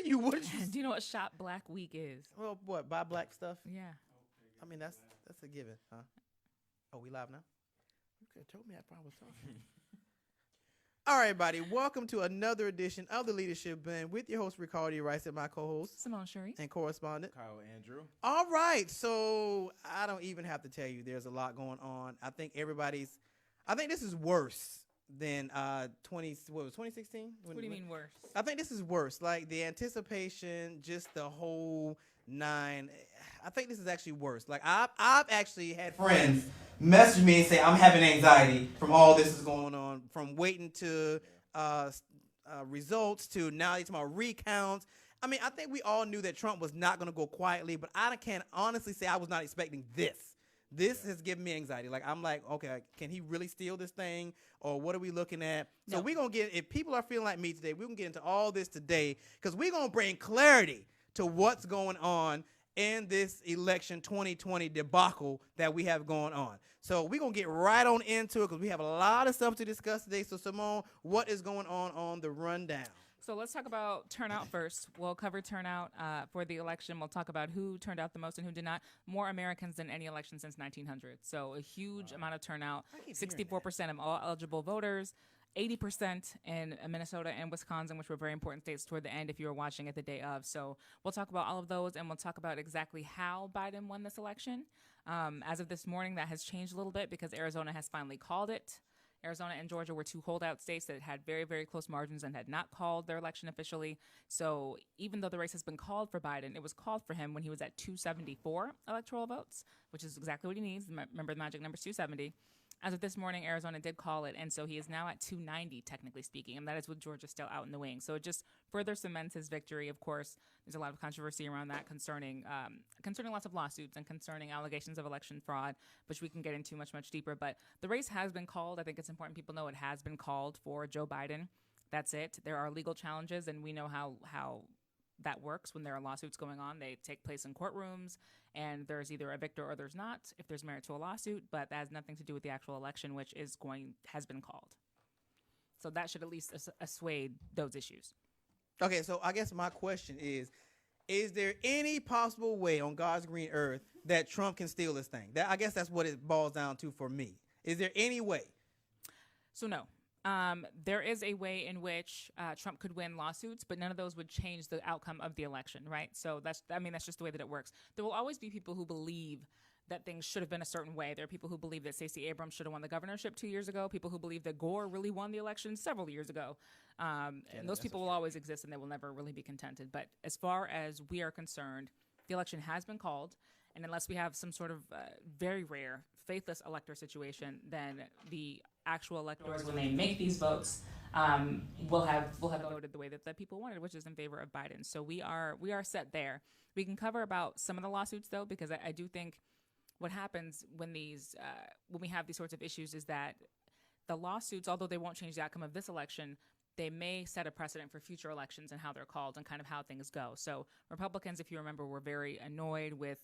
you? What? Do you know what Shop Black Week is? Well, what? Buy black stuff? Yeah. I mean, that's a given, huh? Oh, we live now? You could have told me I probably was talking. All right, everybody. Welcome to another edition of the Leadership Band with your host, Ricardo Rice, and my co-host, Simone Cherie. and correspondent, Kyle Andrew. All right. So I don't even have to tell you there's a lot going on. I think this is worse than 2016? What do you mean worse? I think this is worse. Like the anticipation, just the whole nine. I think this is actually worse. Like I've actually had friends message me and say I'm having anxiety from all this is going on, from waiting to results to now they're talking about recounts. I mean, I think we all knew that Trump was not going to go quietly, but I can't honestly say I was not expecting this. This has given me anxiety. Like, I'm like, okay, can he really steal this thing? Or what are we looking at? So we're going to get, if people are feeling like me today, we're going to get into all this today because we're going to bring clarity to what's going on in this election 2020 debacle that we have going on. So we're going to get right on into it because we have a lot of stuff to discuss today. So, Simone, what is going on the rundown? So let's talk about turnout first. We'll cover turnout for the election. We'll talk about who turned out the most and who did not. More Americans than any election since 1900. So a huge amount of turnout. 64% of all eligible voters. 80% in Minnesota and Wisconsin, which were very important states toward the end if you were watching it the day of. So we'll talk about all of those, and we'll talk about exactly how Biden won this election. As of this morning, that has changed a little bit because Arizona has finally called it. Arizona and Georgia were two holdout states that had very, very close margins and had not called their election officially. So even though the race has been called for Biden, it was called for him when he was at 274 electoral votes, which is exactly what he needs. Remember, the magic number is 270. As of this morning, Arizona did call it, and so he is now at 290, technically speaking, and that is with Georgia still out in the wings. So it just further cements his victory. Of course, there's a lot of controversy around that concerning lots of lawsuits and concerning allegations of election fraud, which we can get into much, much deeper. But the race has been called. I think it's important people know it has been called for Joe Biden. That's it. There are legal challenges, and we know how that works when there are lawsuits going on. They take place in courtrooms, and there's either a victor or there's not if there's merit to a lawsuit, but that has nothing to do with the actual election, which has been called. So that should at least assuage those issues. Okay, so I guess my question is there any possible way on God's green earth that Trump can steal this thing? I guess that's what it boils down to for me. Is there any way? So no. There is a way in which Trump could win lawsuits, but none of those would change the outcome of the election, right? So that's just the way that it works. There will always be people who believe that things should have been a certain way. There are people who believe that Stacey Abrams should have won the governorship 2 years ago, people who believe that Gore really won the election several years ago. And those people will always exist, and they will never really be contented. But as far as we are concerned, the election has been called, and unless we have some sort of very rare faithless elector situation, then the actual electors, when they make these votes, will have voted the way that the people wanted, which is in favor of Biden. So we are set there. We can cover about some of the lawsuits though, because I do think what happens when we have these sorts of issues is that the lawsuits, although they won't change the outcome of this election, they may set a precedent for future elections and how they're called and kind of how things go. So Republicans, if you remember, were very annoyed with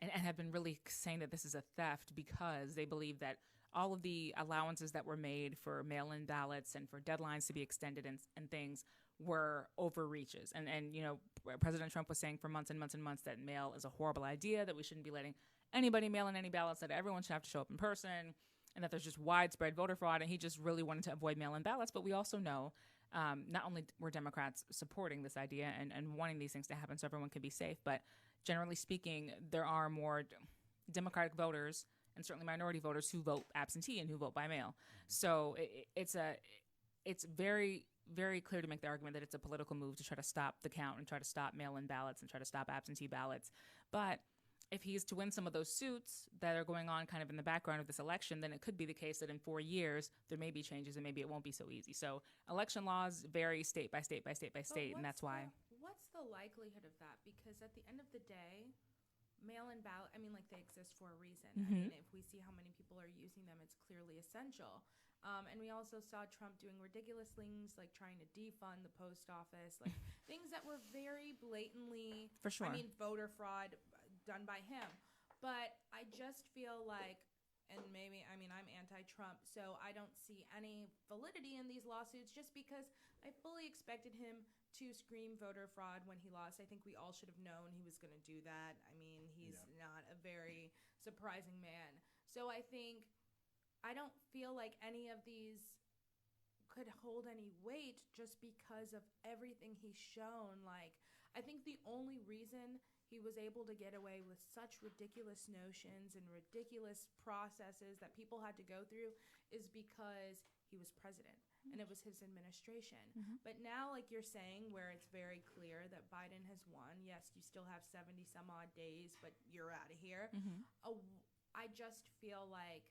and have been really saying that this is a theft because they believe that all of the allowances that were made for mail-in ballots and for deadlines to be extended and things were overreaches. And President Trump was saying for months and months and months that mail is a horrible idea, that we shouldn't be letting anybody mail in any ballots, that everyone should have to show up in person, and that there's just widespread voter fraud. And he just really wanted to avoid mail-in ballots. But we also know not only were Democrats supporting this idea and wanting these things to happen so everyone could be safe, but generally speaking, there are more Democratic voters and certainly minority voters who vote absentee and who vote by mail. So it's very, very clear to make the argument that it's a political move to try to stop the count and try to stop mail-in ballots and try to stop absentee ballots. But if he's to win some of those suits that are going on kind of in the background of this election, then it could be the case that in 4 years there may be changes and maybe it won't be so easy. So election laws vary state by state by state by state, and that's why. What's the likelihood of that? Because at the end of the day, mail-in ballot, they exist for a reason. Mm-hmm. If we see how many people are using them, it's clearly essential. And we also saw Trump doing ridiculous things like trying to defund the post office, like things that were very blatantly, For sure. voter fraud done by him. But I just feel like and maybe, I mean, I'm anti-Trump, so I don't see any validity in these lawsuits just because I fully expected him to scream voter fraud when he lost. I think we all should have known he was going to do that. I mean, he's not a very surprising man. So I don't feel like any of these could hold any weight just because of everything he's shown. Like, I think the only reason he was able to get away with such ridiculous notions and ridiculous processes that people had to go through is because he was president and it was his administration. But now, like you're saying, where it's very clear that Biden has won, yes, you still have 70 some odd days, but you're out of here. I just feel like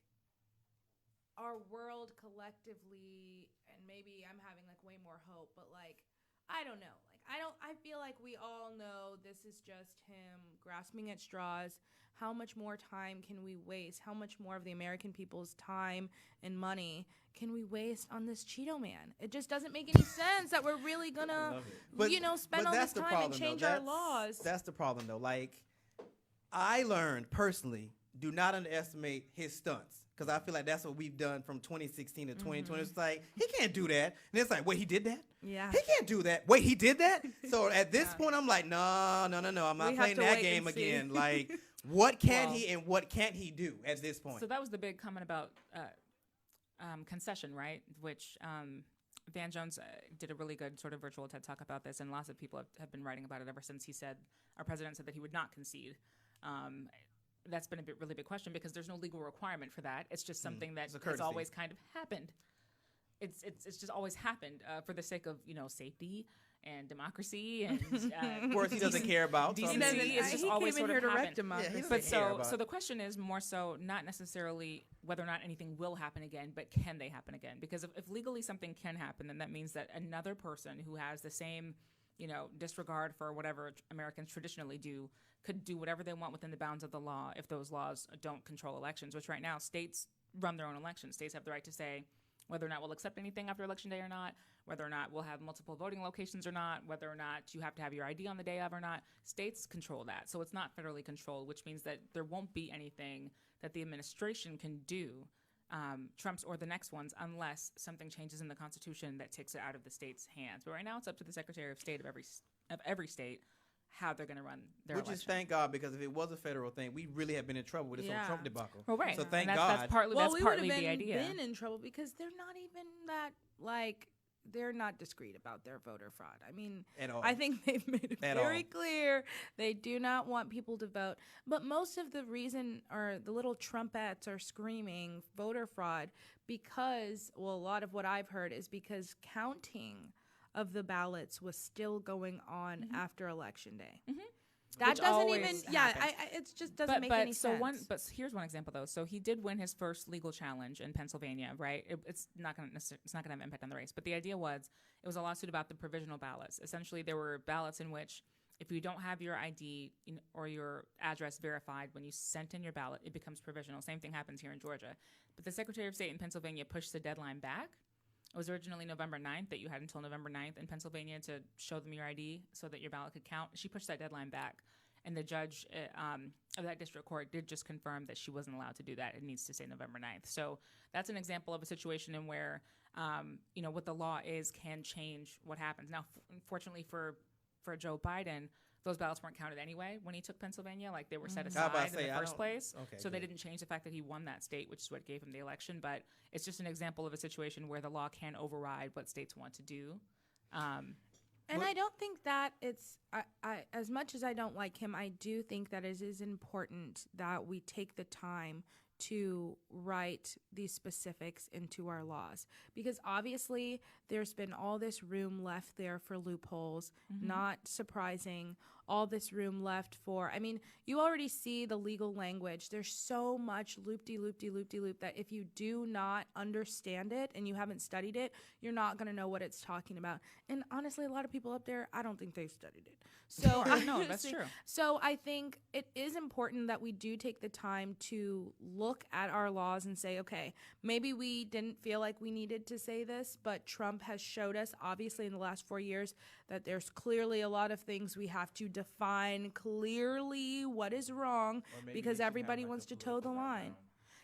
our world collectively, and maybe I'm having like way more hope, but like, I don't know. I feel like we all know this is just him grasping at straws. How much more time can we waste? How much more of the American people's time and money can we waste on this Cheeto man? It just doesn't make any sense that we're really gonna, spend all this time and change our laws. That's the problem, though. Like, I learned personally, do not underestimate his stunts. Because I feel like that's what we've done from 2016 to 2020. It's like, he can't do that. And it's like, wait, he did that? Yeah. He can't do that. Wait, he did that? So at this point, I'm like, no. I'm not playing that game again. Like, what can he and what can't he do at this point? So that was the big comment about concession, right? Which Van Jones did a really good sort of virtual TED Talk about this, and lots of people have been writing about it ever since our president said that he would not concede. That's been a really big question because there's no legal requirement for that. It's just something that has always kind of happened. It's just always happened for the sake of safety and democracy and words he doesn't care about. Decency. It's just always sort of happened. But so the question is more so not necessarily whether or not anything will happen again, but can they happen again? Because if legally something can happen, then that means that another person who has the same disregard for whatever Americans traditionally do could do whatever they want within the bounds of the law if those laws don't control elections, which right now states run their own elections. States have the right to say whether or not we'll accept anything after Election Day or not, whether or not we'll have multiple voting locations or not, whether or not you have to have your ID on the day of or not. States control that. So it's not federally controlled, which means that there won't be anything that the administration can do, Trump's or the next ones, unless something changes in the Constitution that takes it out of the state's hands. But right now it's up to the Secretary of State of every state how they're going to run their election. Which is thank God, because if it was a federal thing, we really have been in trouble with this whole Trump debacle. Well, right. So thank that's God. Partly, well, that's we partly would have the idea. been in trouble because they're not even that, they're not discreet about their voter fraud. I mean, at all. I think they've made it very clear they do not want people to vote. But most of the reason, or the little Trumpettes are screaming voter fraud because, well, a lot of what I've heard is because counting of the ballots was still going on after Election Day. That Which doesn't even, happens. it just doesn't make any sense. But here's one example though. So he did win his first legal challenge in Pennsylvania, right? It's not going to have an impact on the race. But the idea was it was a lawsuit about the provisional ballots. Essentially, there were ballots in which if you don't have your ID or your address verified when you sent in your ballot, it becomes provisional. Same thing happens here in Georgia. But the Secretary of State in Pennsylvania pushed the deadline back. It was originally November 9th, that you had until November 9th in Pennsylvania to show them your ID so that your ballot could count. She pushed that deadline back. And the judge of that district court did just confirm that she wasn't allowed to do that. It needs to say November 9th. So that's an example of a situation in where, what the law is can change what happens. Now, unfortunately for Joe Biden, those ballots weren't counted anyway when he took Pennsylvania. Like, they were set aside in the first place. So they didn't change the fact that he won that state, which is what gave him the election. But it's just an example of a situation where the law can override what states want to do. And I don't think that it's, I as much as I don't like him, I do think that it is important that we take the time to write these specifics into our laws. Because obviously there's been all this room left there for loopholes, not surprising. All this room left for, I mean, you already see the legal language. There's so much loop-de-loop that if you do not understand it and you haven't studied it, you're not going to know what it's talking about. And honestly, a lot of people up there, I don't think they've studied it. So no, that's true. So I think it is important that we do take the time to look at our laws and say, okay, maybe we didn't feel like we needed to say this, but Trump has showed us, obviously, in the last 4 years, that there's clearly a lot of things we have to define clearly what is wrong because everybody wants to toe the line.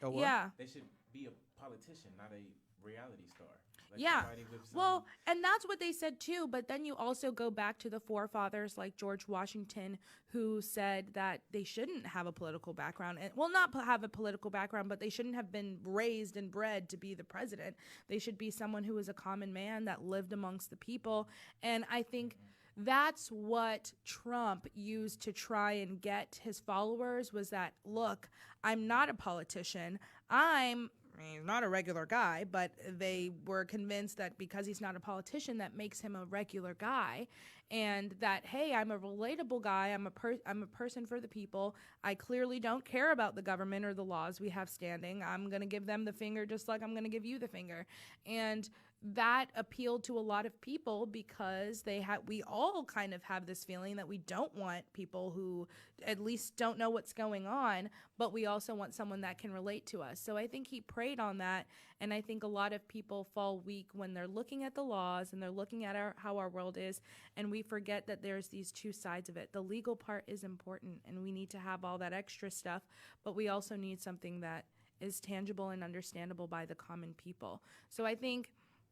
Oh, what? Yeah. They should be a politician, not a reality star. Like Yeah. somebody with some- Well, and that's what they said too. But then you also go back to the forefathers like George Washington, who said that they shouldn't have a political background. And, well, not have a political background, but they shouldn't have been raised and bred to be the president. They should be someone who is a common man that lived amongst the people. And I think that's what Trump used to try and get his followers was that, look, I'm not a politician. I mean, he's not a regular guy, but they were convinced that because he's not a politician, that makes him a regular guy, and that, hey, I'm a relatable guy. I'm a person for the people. I clearly don't care about the government or the laws we have standing. I'm gonna give them the finger just like I'm gonna give you the finger, and that appealed to a lot of people because we all kind of have this feeling that we don't want people who at least don't know what's going on, but we also want someone that can relate to us. So I think he preyed on that, and I think a lot of people fall weak when they're looking at the laws and they're looking at how our world is, and we forget that there's these two sides of it. The legal part is important, and we need to have all that extra stuff, but we also need something that is tangible and understandable by the common people. So I think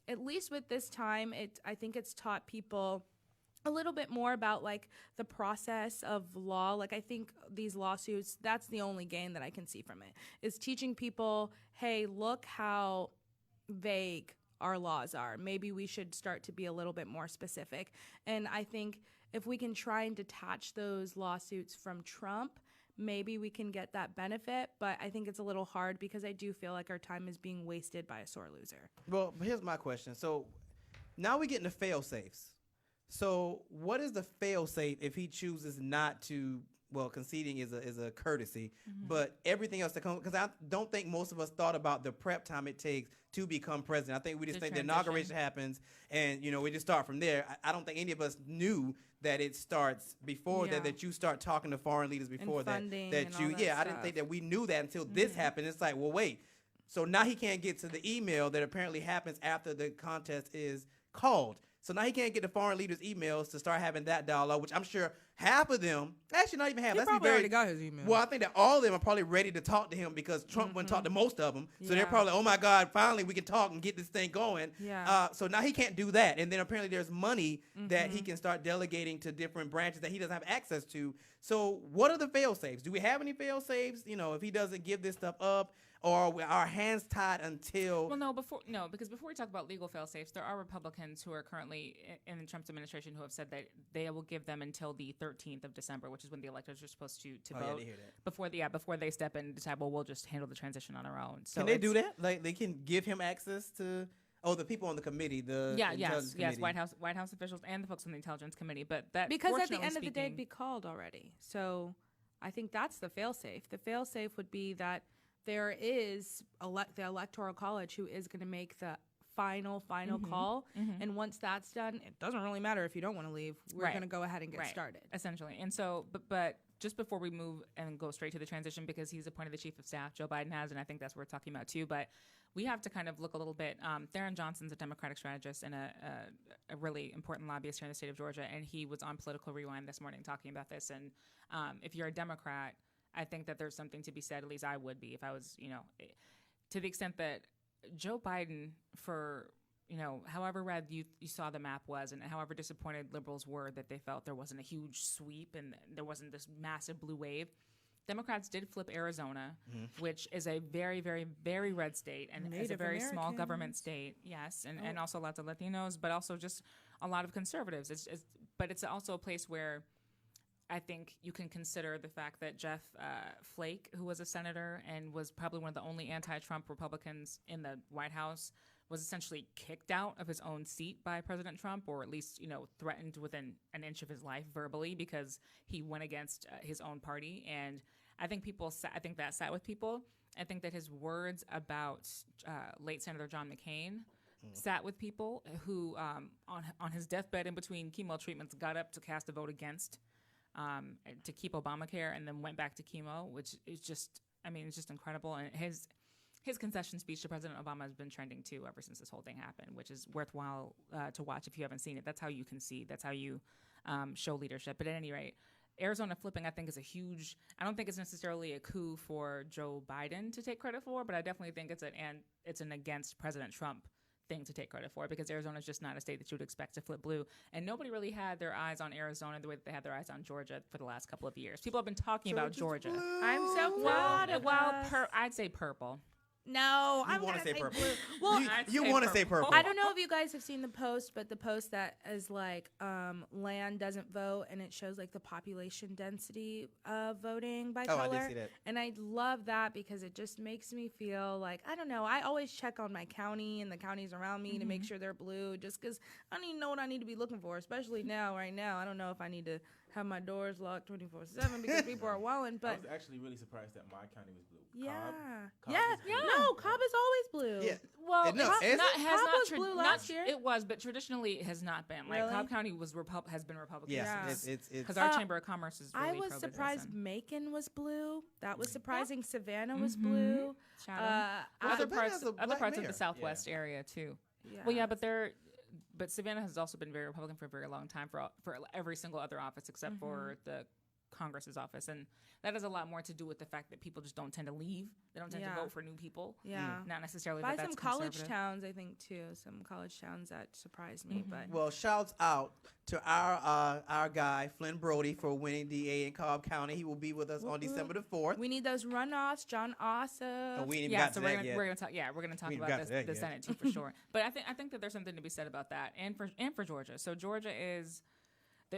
at least with this time, I think it's taught people a little bit more about like the process of law. Like I think these lawsuits, that's the only gain that I can see from it, is teaching people, hey, look how vague our laws are. Maybe we should start to be a little bit more specific. And I think if we can try and detach those lawsuits from Trump, maybe we can get that benefit, but I think it's a little hard because I do feel like our time is being wasted by a sore loser. Well, here's my question. So now we get into fail safes. So what is the fail safe if he chooses not to? Well, conceding is a courtesy, but everything else that comes, because I don't think most of us thought about the prep time it takes to become president. I think we just think the inauguration happens and, we just start from there. I don't think any of us knew that it starts before that you start talking to foreign leaders before that you, I didn't think that we knew that until this happened. It's like, well, wait. So now he can't get to the email that apparently happens after the contest is called. So now he can't get the foreign leaders' emails to start having that dialogue, which I'm sure half of them, actually not even half. He probably already got his email. Well, I think that all of them are probably ready to talk to him because Trump wouldn't talk to most of them. So they're probably, oh my God, finally we can talk and get this thing going. Yeah. So now he can't do that. And then apparently there's money that he can start delegating to different branches that he doesn't have access to. So what are the fail safes? Do we have any fail safes? If he doesn't give this stuff up, or are our hands tied until? Well, because before we talk about legal fail-safes, there are Republicans who are currently in the Trump's administration who have said that they will give them until the 13th of December, which is when the electors are supposed to vote. Yeah, they hear that. Before they step in and decide, well, we'll just handle the transition on our own. So can they do that? Like they can give him access to? Oh, the people on the committee, intelligence committee. White House officials and the folks on the Intelligence Committee. But that because at the end of the day, it'd be called already. So I think that's the fail-safe. The fail-safe would be that there is the Electoral College who is going to make the final call. And once that's done, it doesn't really matter if you don't want to leave. We're going to go ahead and get started. Essentially. And so, but just before we move and go straight to the transition, because he's appointed the chief of staff, Joe Biden has, and I think that's what we're talking about too, but we have to kind of look a little bit. Theron Johnson's a Democratic strategist and a really important lobbyist here in the state of Georgia, and he was on Political Rewind this morning talking about this. And if you're a Democrat, I think that there's something to be said, at least I would be if I was, to the extent that Joe Biden, for, however red you saw the map was and however disappointed liberals were that they felt there wasn't a huge sweep and there wasn't this massive blue wave, Democrats did flip Arizona, which is a very, very, very red state and is a very small government state, yes, and also lots of Latinos, but also just a lot of conservatives. But it's also a place where I think you can consider the fact that Jeff Flake, who was a senator and was probably one of the only anti-Trump Republicans in the White House, was essentially kicked out of his own seat by President Trump, or at least, threatened within an inch of his life verbally because he went against his own party. And I think that sat with people. I think that his words about late Senator John McCain sat with people who, on his deathbed in between chemo treatments, got up to cast a vote against to keep Obamacare and then went back to chemo, which is just, it's just incredible. And his concession speech to President Obama has been trending too ever since this whole thing happened, which is worthwhile to watch if you haven't seen it. That's how you concede. That's how you show leadership. But at any rate, Arizona flipping, I think, is a huge. I don't think it's necessarily a coup for Joe Biden to take credit for, but I definitely think it's an against President Trump thing to take credit for, because Arizona is just not a state that you would expect to flip blue, and nobody really had their eyes on Arizona the way that they had their eyes on Georgia for the last couple of years. People have been talking about Georgia. Blue. I'm so proud of us. I'd say purple. No, You I'm want gonna to say purple. blue. Well, You want to say purple. I don't know if you guys have seen the post, but the post that is like land doesn't vote, and it shows like the population density of voting by color. I did see that. And I love that because it just makes me feel like, I don't know, I always check on my county and the counties around me to make sure they're blue, just because I don't even know what I need to be looking for, especially right now. I don't know if I need to have my doors locked 24/7 because people are walling. I But was actually really surprised that my county was blue. yeah, Cobb yeah, is blue. no, Cobb is always blue. Yeah. Well, No, it's is not, it? has Cobb not was blue last year. It was, but traditionally it has not been. Like Really? Cobb County has been Republican. Yes, Yeah. it's because our Chamber of Commerce is. Really I was pro-business surprised and- Macon was blue. That was surprising. Savannah was Mhm. blue. Chatham. Well, other Savannah parts, has a other black parts of mayor. the Southwest area too. Yeah. Well, yeah, but Savannah has also been very Republican for a very long time for every single other office except for the Congress's office, and that has a lot more to do with the fact that people just don't tend to leave. They don't tend to Yeah. vote for new people. Yeah. Not necessarily By that that's some college conservative. towns, I think too. Some college towns that surprised me, but Well, shouts out to our guy Flynn Brody for winning DA in Cobb County. He will be with us on December the 4th. we need those runoffs. John Ossoff. And we ain't even Yeah, got so to we're that gonna, yet. we're gonna talk. Yeah, we're gonna talk We ain't about got to that the yet. Senate too for sure. But I think that there's something to be said about that, and for Georgia. So Georgia is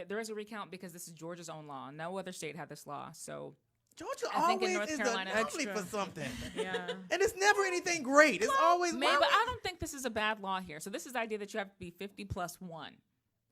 there is a recount because this is Georgia's own law. No other state had this law. So Georgia I think in always North is Carolina- the anomaly Extra. for something. Yeah. And it's never anything great. It's always maybe, but I don't think this is a bad law here. So this is the idea that you have to be 50 plus 1,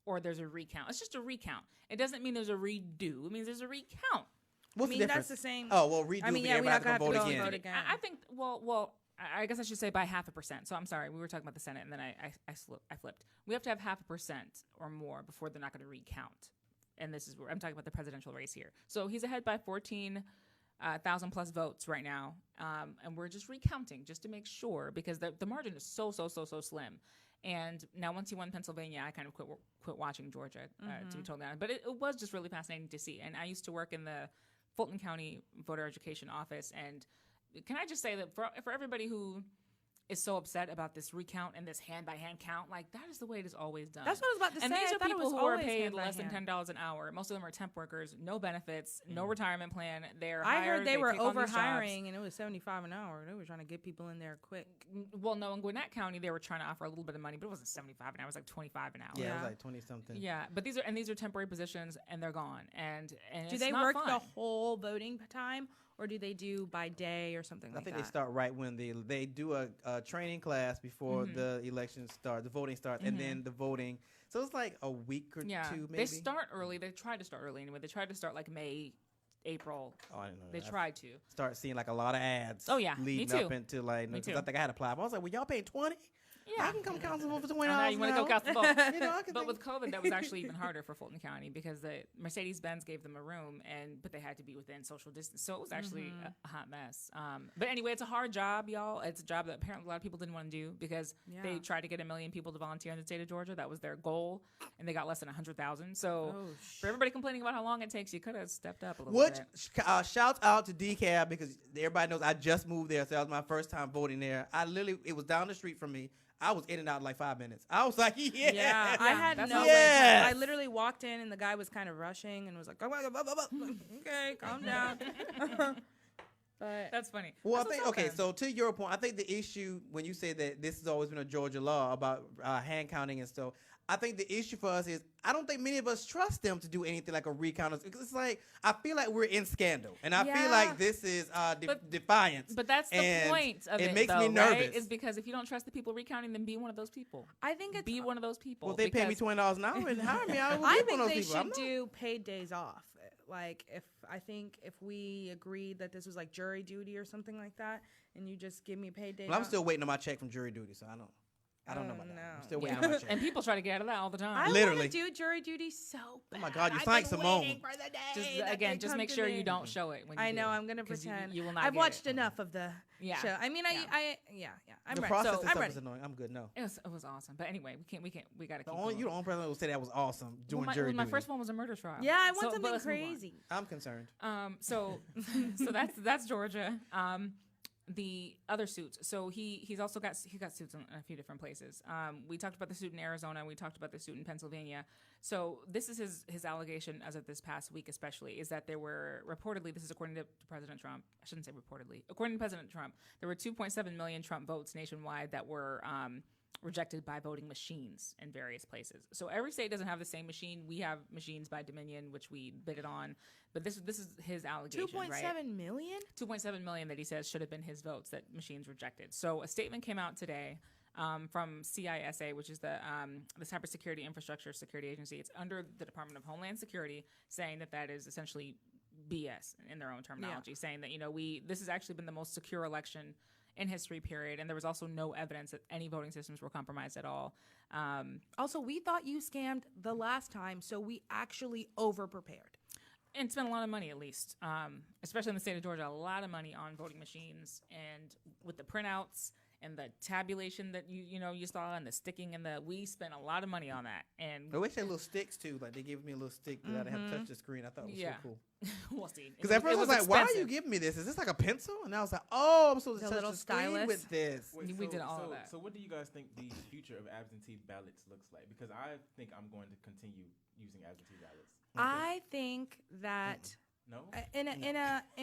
or there's a recount. It's just a recount. It doesn't mean there's a redo. It means there's a recount. What's I mean, the difference? that's the same. Oh, well, redo I mean, means yeah, we're everybody's not going to gonna have vote to go again. and vote again. I think. Well, I guess I should say by 0.5%. So I'm sorry, we were talking about the Senate, and then I flipped. We have to have 0.5% or more before they're not going to recount. And this is where I'm talking about the presidential race here. So he's ahead by 14,000 plus votes right now, and we're just recounting just to make sure because the margin is so slim. And now once he won Pennsylvania, I kind of quit watching Georgia, to be totally honest. But it was just really fascinating to see. And I used to work in the Fulton County voter education office, and can I just say that for everybody who is so upset about this recount and this hand-by-hand count, like that is the way it is always done. That's what I was about to And say. these I are thought it people was who are always paid hand by less than hand. $10 an hour. Most of them are temp workers, no benefits, no retirement plan. They're I hired, heard they were take on over these jobs. hiring, and it was $75 an hour. They were trying to get people in there quick. Well, no, in Gwinnett County, they were trying to offer a little bit of money, but it wasn't 75 an hour. It was like 25 an hour. Yeah, it Yeah. was like 20 something. Yeah, but these are temporary positions, and they're gone. And Do it's they not work fun. the whole voting time, or do they do by day or something I like think that? they start right when they do a training class before the election starts, the voting starts, and then the voting. So it's like a week or Yeah, two, maybe. they start early. They tried to start early anyway. They tried to start like May, April. Oh, I didn't know They that. tried to. Start seeing like a lot of ads. Oh, yeah, me leading up too. into like. Me 'cause too. I think I had applied. I was like, "Well, y'all paying 20? Yeah. I can come council for 20 I know, dollars. you want to go cast the vote. You know, I can. But think- with COVID, that was actually even harder for Fulton County because the Mercedes-Benz gave them a room, but they had to be within social distance. So it was actually a hot mess. But anyway, it's a hard job, y'all. It's a job that apparently a lot of people didn't want to do because they Yeah. tried to get 1 million people to volunteer in the state of Georgia. That was their goal, and they got less than 100,000. So for everybody complaining about how long it takes, you could have stepped up a little Which bit. shouts out to DeKalb because everybody knows I just moved there, so that was my first time voting there. It was down the street from me. I was in and out in like 5 minutes. I was like, yeah. Yeah, I had that's no. how- Yes. I literally walked in, and the guy was kind of rushing, and was like, "Okay, calm down." But That's funny. Well, That's I think what's up okay. then. So to your point, I think the issue when you say that this has always been a Georgia law about hand counting and stuff, I think the issue for us is I don't think many of us trust them to do anything like a recount. Because it's like I feel like we're in scandal, and I feel Yeah. like this is defiance. But that's the And point of it, it makes though, me nervous. right? Is because if you don't trust the people recounting, then be one of those people. I think it's. Be one of those people. Well, if they pay me because- $20 an hour and hire me, I will I be one think of they those people. I'm should not- do paid days off. Like if we agreed that this was like jury duty or something like that, and you just give me paid days. Well, I'm off. still waiting on my check from jury duty, so I don't. I don't know Oh, about that. no. I'm still waiting Yeah. on my check. And people try to get out of that all the time. I Literally. want to do jury duty so bad. Oh my God, you I've sound like been Simone. waiting for the day just that again, they just come make to sure me. you don't show it when you I do know. it, I'm gonna 'cause pretend. You will not I've get watched it. enough of the Yeah. show. I mean, Yeah. yeah. I'm The ready. process So- itself I'm ready. is annoying. I'm good. No. It was awesome. But anyway, we gotta keep You the only person who will say that was awesome doing my, jury my duty. first one was a murder trial. Yeah, I want So- but something let's move on. crazy. I'm concerned. So so that's Georgia. The other suits. So he's also got suits in a few different places. We talked about the suit in Arizona. We talked about the suit in Pennsylvania. So this is his allegation as of this past week, especially, is that there were reportedly, this is according to President Trump. I shouldn't say reportedly. According to President Trump, there were 2.7 million Trump votes nationwide that were rejected by voting machines in various places. So every state doesn't have the same machine. We have machines by Dominion, which we bidded on. But this is his allegation, 2.7 million? 2.7 million that he says should have been his votes that machines rejected. So a statement came out today from CISA, which is the Cybersecurity Infrastructure Security Agency. It's under the Department of Homeland Security, saying that is essentially BS in their own terminology, saying that this has actually been the most secure election in history, period. And there was also no evidence that any voting systems were compromised at all. Also, we thought you scammed the last time, so we actually over-prepared. And spent a lot of money, at least, especially in the state of Georgia, a lot of money on voting machines and with the printouts and the tabulation that you saw and the sticking and we spent a lot of money on that. And I wish they had little sticks too. Like they gave me a little stick that I didn't have to touch the screen. I thought it was Yeah. so cool. we'll see. Because at first I was like, "Why are you expensive. giving me this? Is this like a pencil?" And I was like, "Oh, I'm supposed to The touch little the screen stylus? with this." Wait, We did all of that. So what do you guys think the future of absentee ballots looks like? Because I think I'm going to continue using absentee ballots. I think that No? in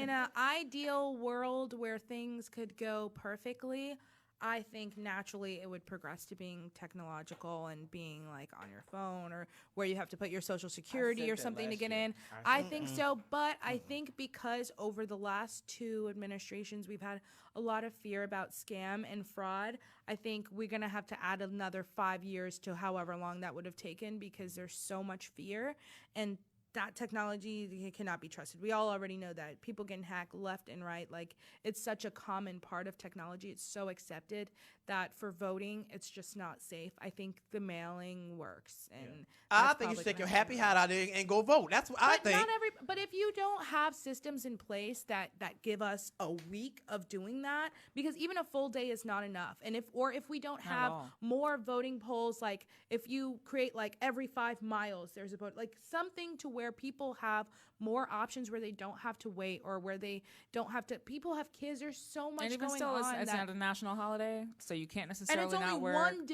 a ideal world where things could go perfectly, I think naturally it would progress to being technological and being like on your phone or where you have to put your social security said or that something to last get year. in. I I said think so, but I think because over the last two administrations we've had a lot of fear about scam and fraud, I think we're going to have to add another 5 years to however long that would have taken because there's so much fear and that technology cannot be trusted. We all already know that. People can hack left and right. Like, it's such a common part of technology. It's so accepted that for voting, it's just not safe. I think the mailing works. And I think you should take your happy hat out there and go vote. That's what I think. But if you don't have systems in place that give us a week of doing that, because even a full day is not enough. And if we don't Not at have all. more voting polls, like if you create like every 5 miles there's a vote, like something to where people have more options where they don't have to wait or where they don't have to. People have kids. There's so much And even going still, on. it's that- not a national holiday, so you can't and necessarily it's only not work. one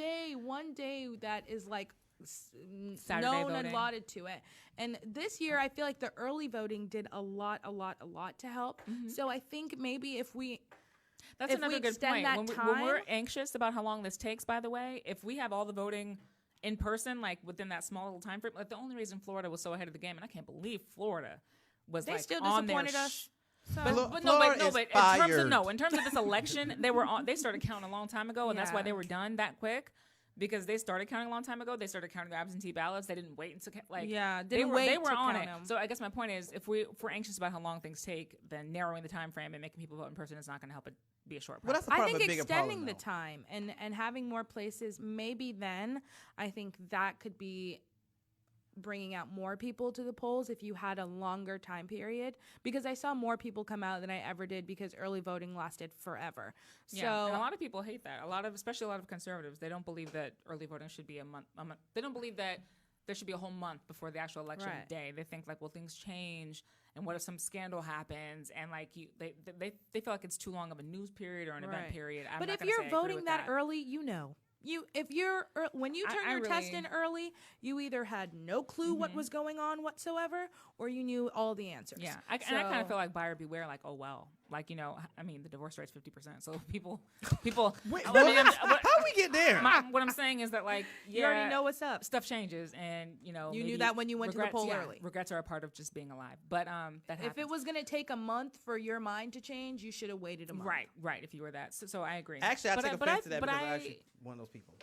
day that is like Saturday known and voting. allotted to it. And this year, I feel like the early voting did a lot to help. So I think maybe if we That's if another we good extend point. that When we're time- anxious about how long this takes, by the way, if we have all the voting in person, like within that small little time frame, like the only reason Florida was so ahead of the game, and I can't believe Florida was they like still on their disappointed us. So But Florida is in terms of this election, they started counting a long time ago, and that's why Yeah. they were done that quick. Because they started counting a long time ago, they started counting the absentee ballots. They didn't wait until they were on it. them. So I guess my point is, if we're anxious about how long things take, then narrowing the time frame and making people vote in person is not going to help it be a short Well, process. that's a part I of think a bigger extending problem, the though. time and having more places, maybe then I think that could be bringing out more people to the polls if you had a longer time period, because I saw more people come out than I ever did because early voting lasted forever. Yeah, and a So lot of people hate that. Especially a lot of conservatives, they don't believe that early voting should be a month. They don't believe that there should be a whole month before the actual election Right. day. They think like, well, things change, and what if some scandal happens? And like they feel like it's too long of a news period or an event Right. period. I'm but not if gonna you're say I agree voting with that early, when you I- turn I your test really- in early, you either had no clue what was going on whatsoever, or you knew all the answers. Yeah, and I kind of So- feel like buyer beware. Like, oh well, like I mean, the divorce rate's 50%. So people. Wait, I what? mean, How we get there? what I'm saying is that like, you already know what's up. stuff changes, and You maybe knew that when you went to the regrets- poll yeah, early. Regrets are a part of just being alive. But that happens. If it was going to take a month for your mind to change, you should have waited a month. right. If you were that, so I agree. Actually, I take but offense to that but because I'm I- actually one of those people.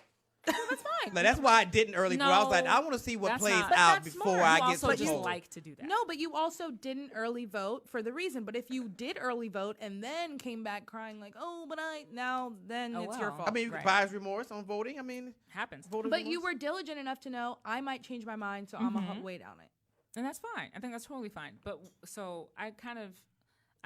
That's fine. Like, that's why I didn't early vote. I was like, No, I want to see what that's plays not- But out that's before smart. I You get also to just vote. like to do that. No, but you also didn't early vote for the reason. But if you did early vote and then came back crying like, oh, but then Oh, it's your well. fault. I mean, you Right. buyer's remorse on voting. I mean, Happens. voter's But you remorse. were diligent enough to know I might change my mind, so I'm gonna wait on it. And that's fine. I think that's totally fine. But so I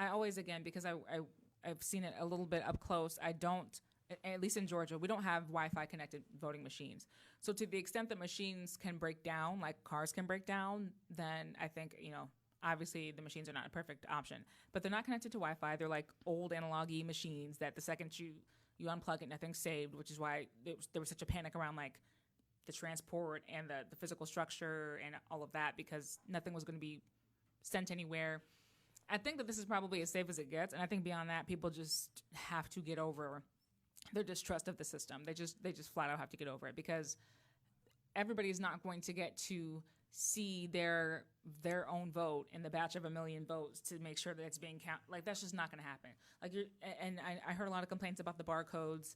always, again, because I've seen it a little bit up close, I don't, at least in Georgia, we don't have Wi-Fi connected voting machines. So to the extent that machines can break down, like cars can break down, then I think, obviously the machines are not a perfect option. But they're not connected to Wi-Fi. They're like old analog-y machines that the second you unplug it, nothing's saved, which is why there was such a panic around like the transport and the physical structure and all of that, because nothing was going to be sent anywhere. I think that this is probably as safe as it gets, and I think beyond that, people just have to get over their distrust of the system. They just flat out have to get over it, because everybody's not going to get to see their own vote in the batch of 1 million votes to make sure that it's being counted. Like, that's just not going to happen. Like, I heard a lot of complaints about the barcodes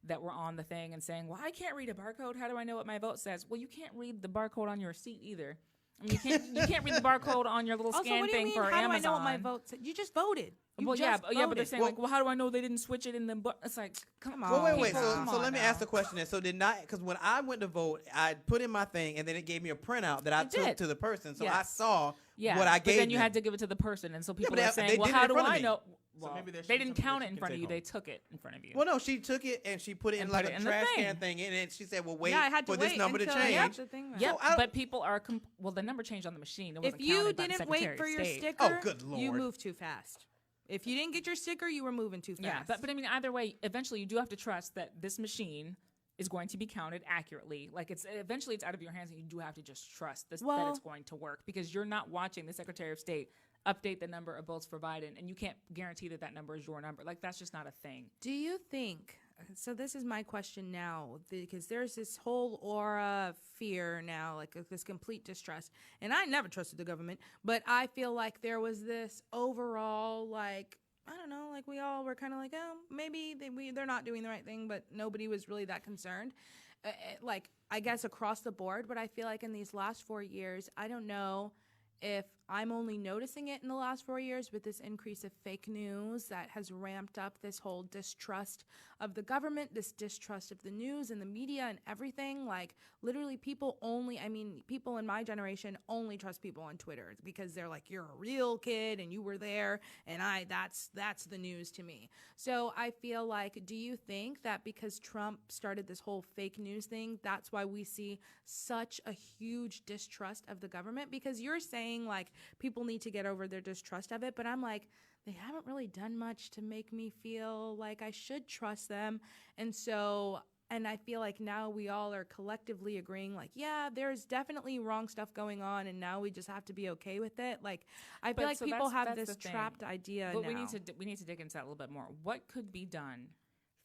that were on the thing and saying, well, I can't read a barcode. How do I know what my vote says? Well, you can't read the barcode on your seat either. I mean, you can't read the barcode on your little Also, scan what do you thing mean? for How Amazon. do I know what my vote said? You just voted. You Well, just but they're voted. saying like, well, how do I know they didn't switch it in the? It's like, come on. Well, wait. people, So, come so on let me now. ask the question then. So because when I went to vote, I put in my thing, and then it gave me a printout that I It took did. to the person. So I Yes. saw Yeah, what I but gave then you them. had to give it to the person, and so people but are they saying, well, did it how in do front of I me. know? So Well, maybe there should they be didn't something count that it you in can front of take you. They home. took it in front of you. Well, no, she took it and she put it in And like put it a in the trash thing. can thing, and then she said, "Well, wait Yeah, I had to for this wait number to until I change." got the thing right. Yeah, So I don't- but people are well. The number changed on the machine. It If wasn't you counted by the didn't wait Secretary for of your State. sticker, Oh, good you Lord. moved too fast. If you didn't get your sticker, you were moving too fast. Yeah, but I mean, either way, eventually you do have to trust that this machine is going to be counted accurately. Like, eventually it's out of your hands, and you do have to just trust that it's going to work, because you're not watching the Secretary of State update the number of votes for Biden, and you can't guarantee that number is your number. Like, that's just not a thing. Do you think, so this is my question now, because there's this whole aura of fear now, like this complete distrust. And I never trusted the government, but I feel like there was this overall, like, I don't know, like we all were kind of like, oh, maybe they're not doing the right thing, but nobody was really that concerned. Like, I guess across the board, but I feel like in these last 4 years, I don't know if I'm only noticing it in the last 4 years with this increase of fake news that has ramped up this whole distrust of the government, this distrust of the news and the media and everything. Like, literally people in my generation only trust people on Twitter because they're like, you're a real kid and you were there, and that's the news to me. So I feel like, do you think that because Trump started this whole fake news thing, that's why we see such a huge distrust of the government? Because you're saying like people need to get over their distrust of it, but I'm like, they haven't really done much to make me feel like I should trust them. And I feel like now we all are collectively agreeing, like, yeah, there's definitely wrong stuff going on, and now we just have to be okay with it. Like, I feel But like so people that's have the this thing. trapped idea But now. we need to dig into that a little bit more. What could be done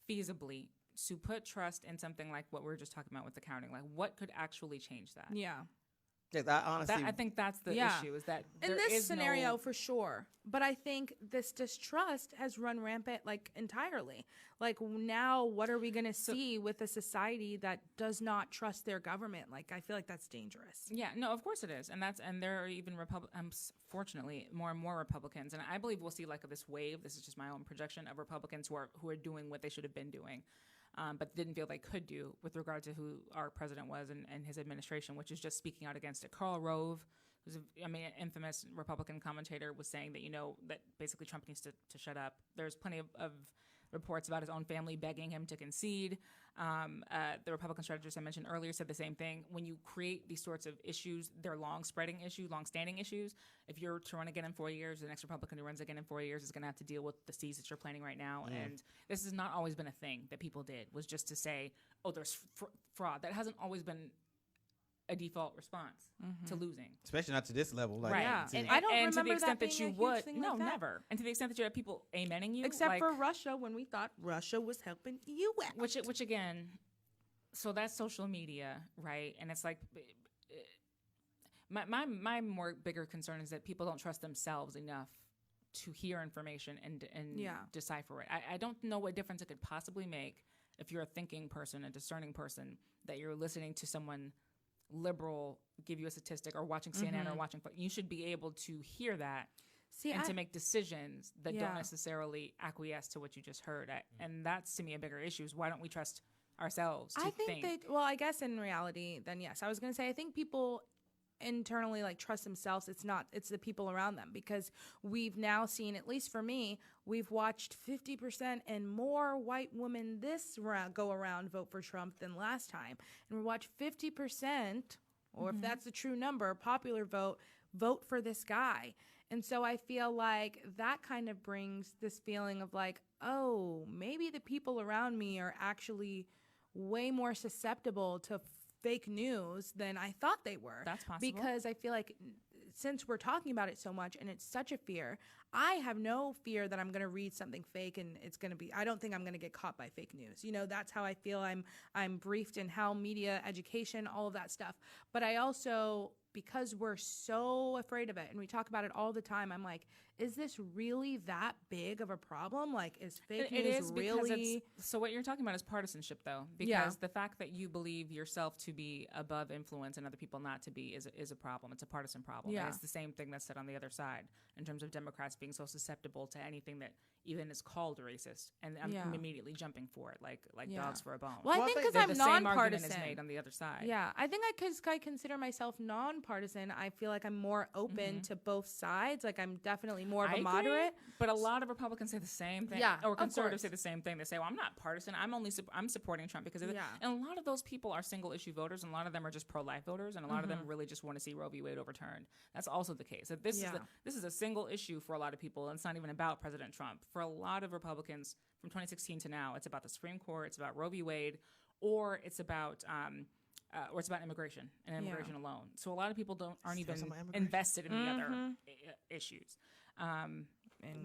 feasibly to put trust in something like what we were just talking about with the counting? Like, what could actually change that? Yeah. Yes, I honestly, I think that's the Yeah. issue, is that In there this is scenario, no, for sure. But I think this distrust has run rampant, like, entirely. Like, now what are we going to see with a society that does not trust their government? Like, I feel like that's dangerous. Yeah, no, of course it is, and there are even fortunately more and more Republicans, and I believe we'll see like this wave. This is just my own projection of Republicans who are doing what they should have been doing, but didn't feel they could do with regard to who our president was and his administration, which is just speaking out against it. Karl Rove, who's an infamous Republican commentator, was saying that that basically Trump needs to shut up. There's plenty of reports about his own family begging him to concede. The Republican strategist I mentioned earlier said the same thing. When you create these sorts of issues, they're long-standing issues. If you're to run again in 4 years, the next Republican who runs again in 4 years is going to have to deal with the seas that you're planning right now. And this has not always been a thing that people did, was just to say, oh, there's fraud. That hasn't always been a default response to losing. especially not to this level. Like, Right. Yeah. to- And I don't and to the remember extent that that being you a huge would, thing no, like that. never. And to the extent that you have people amening you, Except like, for Russia, when we thought Russia was helping you out. which again, so that's social media, right? And it's like, my more bigger concern is that people don't trust themselves enough to hear information and Yeah. decipher it. I don't know what difference it could possibly make if you're a thinking person, a discerning person, that you're listening to someone liberal give you a statistic or watching CNN or watching, you should be able to hear that to make decisions that don't necessarily acquiesce to what you just heard. And that's, to me, a bigger issue is why don't we trust ourselves to think? Well, I guess in reality, then yes. I was going to say, I think people internally trust themselves. It's the people around them, because we've now seen, at least for me, we've watched 50% and more white women this go around vote for Trump than last time. And we watched 50%, or if that's the true number, popular vote for this guy. And so I feel like that kind of brings this feeling of oh, maybe the people around me are actually way more susceptible to fake news than I thought they were. That's possible. Because I feel like since we're talking about it so much and it's such a fear, I have no fear that I'm going to read something fake and it's going to be, I don't think I'm going to get caught by fake news. That's how I feel I'm briefed in how media, education, all of that stuff. But I also, because we're so afraid of it and we talk about it all the time, I'm like, is this really that big of a problem? Is fake news it is really? So what you're talking about is partisanship, though, because the fact that you believe yourself to be above influence and other people not to be is a problem. It's a partisan problem. Yeah. And it's the same thing that's said on the other side in terms of Democrats being so susceptible to anything that even is called racist, and I'm immediately jumping for it, like dogs for a bone. Well, I think because I'm the same nonpartisan. argument is made on the other side. Yeah, I think I consider myself nonpartisan. I feel like I'm more open to both sides. I'm definitely more of a moderate. But a lot of Republicans say the same thing. Yeah, or conservatives say the same thing. They say, well, I'm not partisan. I'm supporting Trump because of it. And a lot of those people are single issue voters, and a lot of them are just pro-life voters, and a lot of them really just want to see Roe v. Wade overturned. That's also the case. That this is a single issue for a lot of people, and it's not even about President Trump. For a lot of Republicans from 2016 to now, it's about the Supreme Court, it's about Roe v. Wade, or it's about immigration and immigration alone. So a lot of people aren't even invested in the other issues. All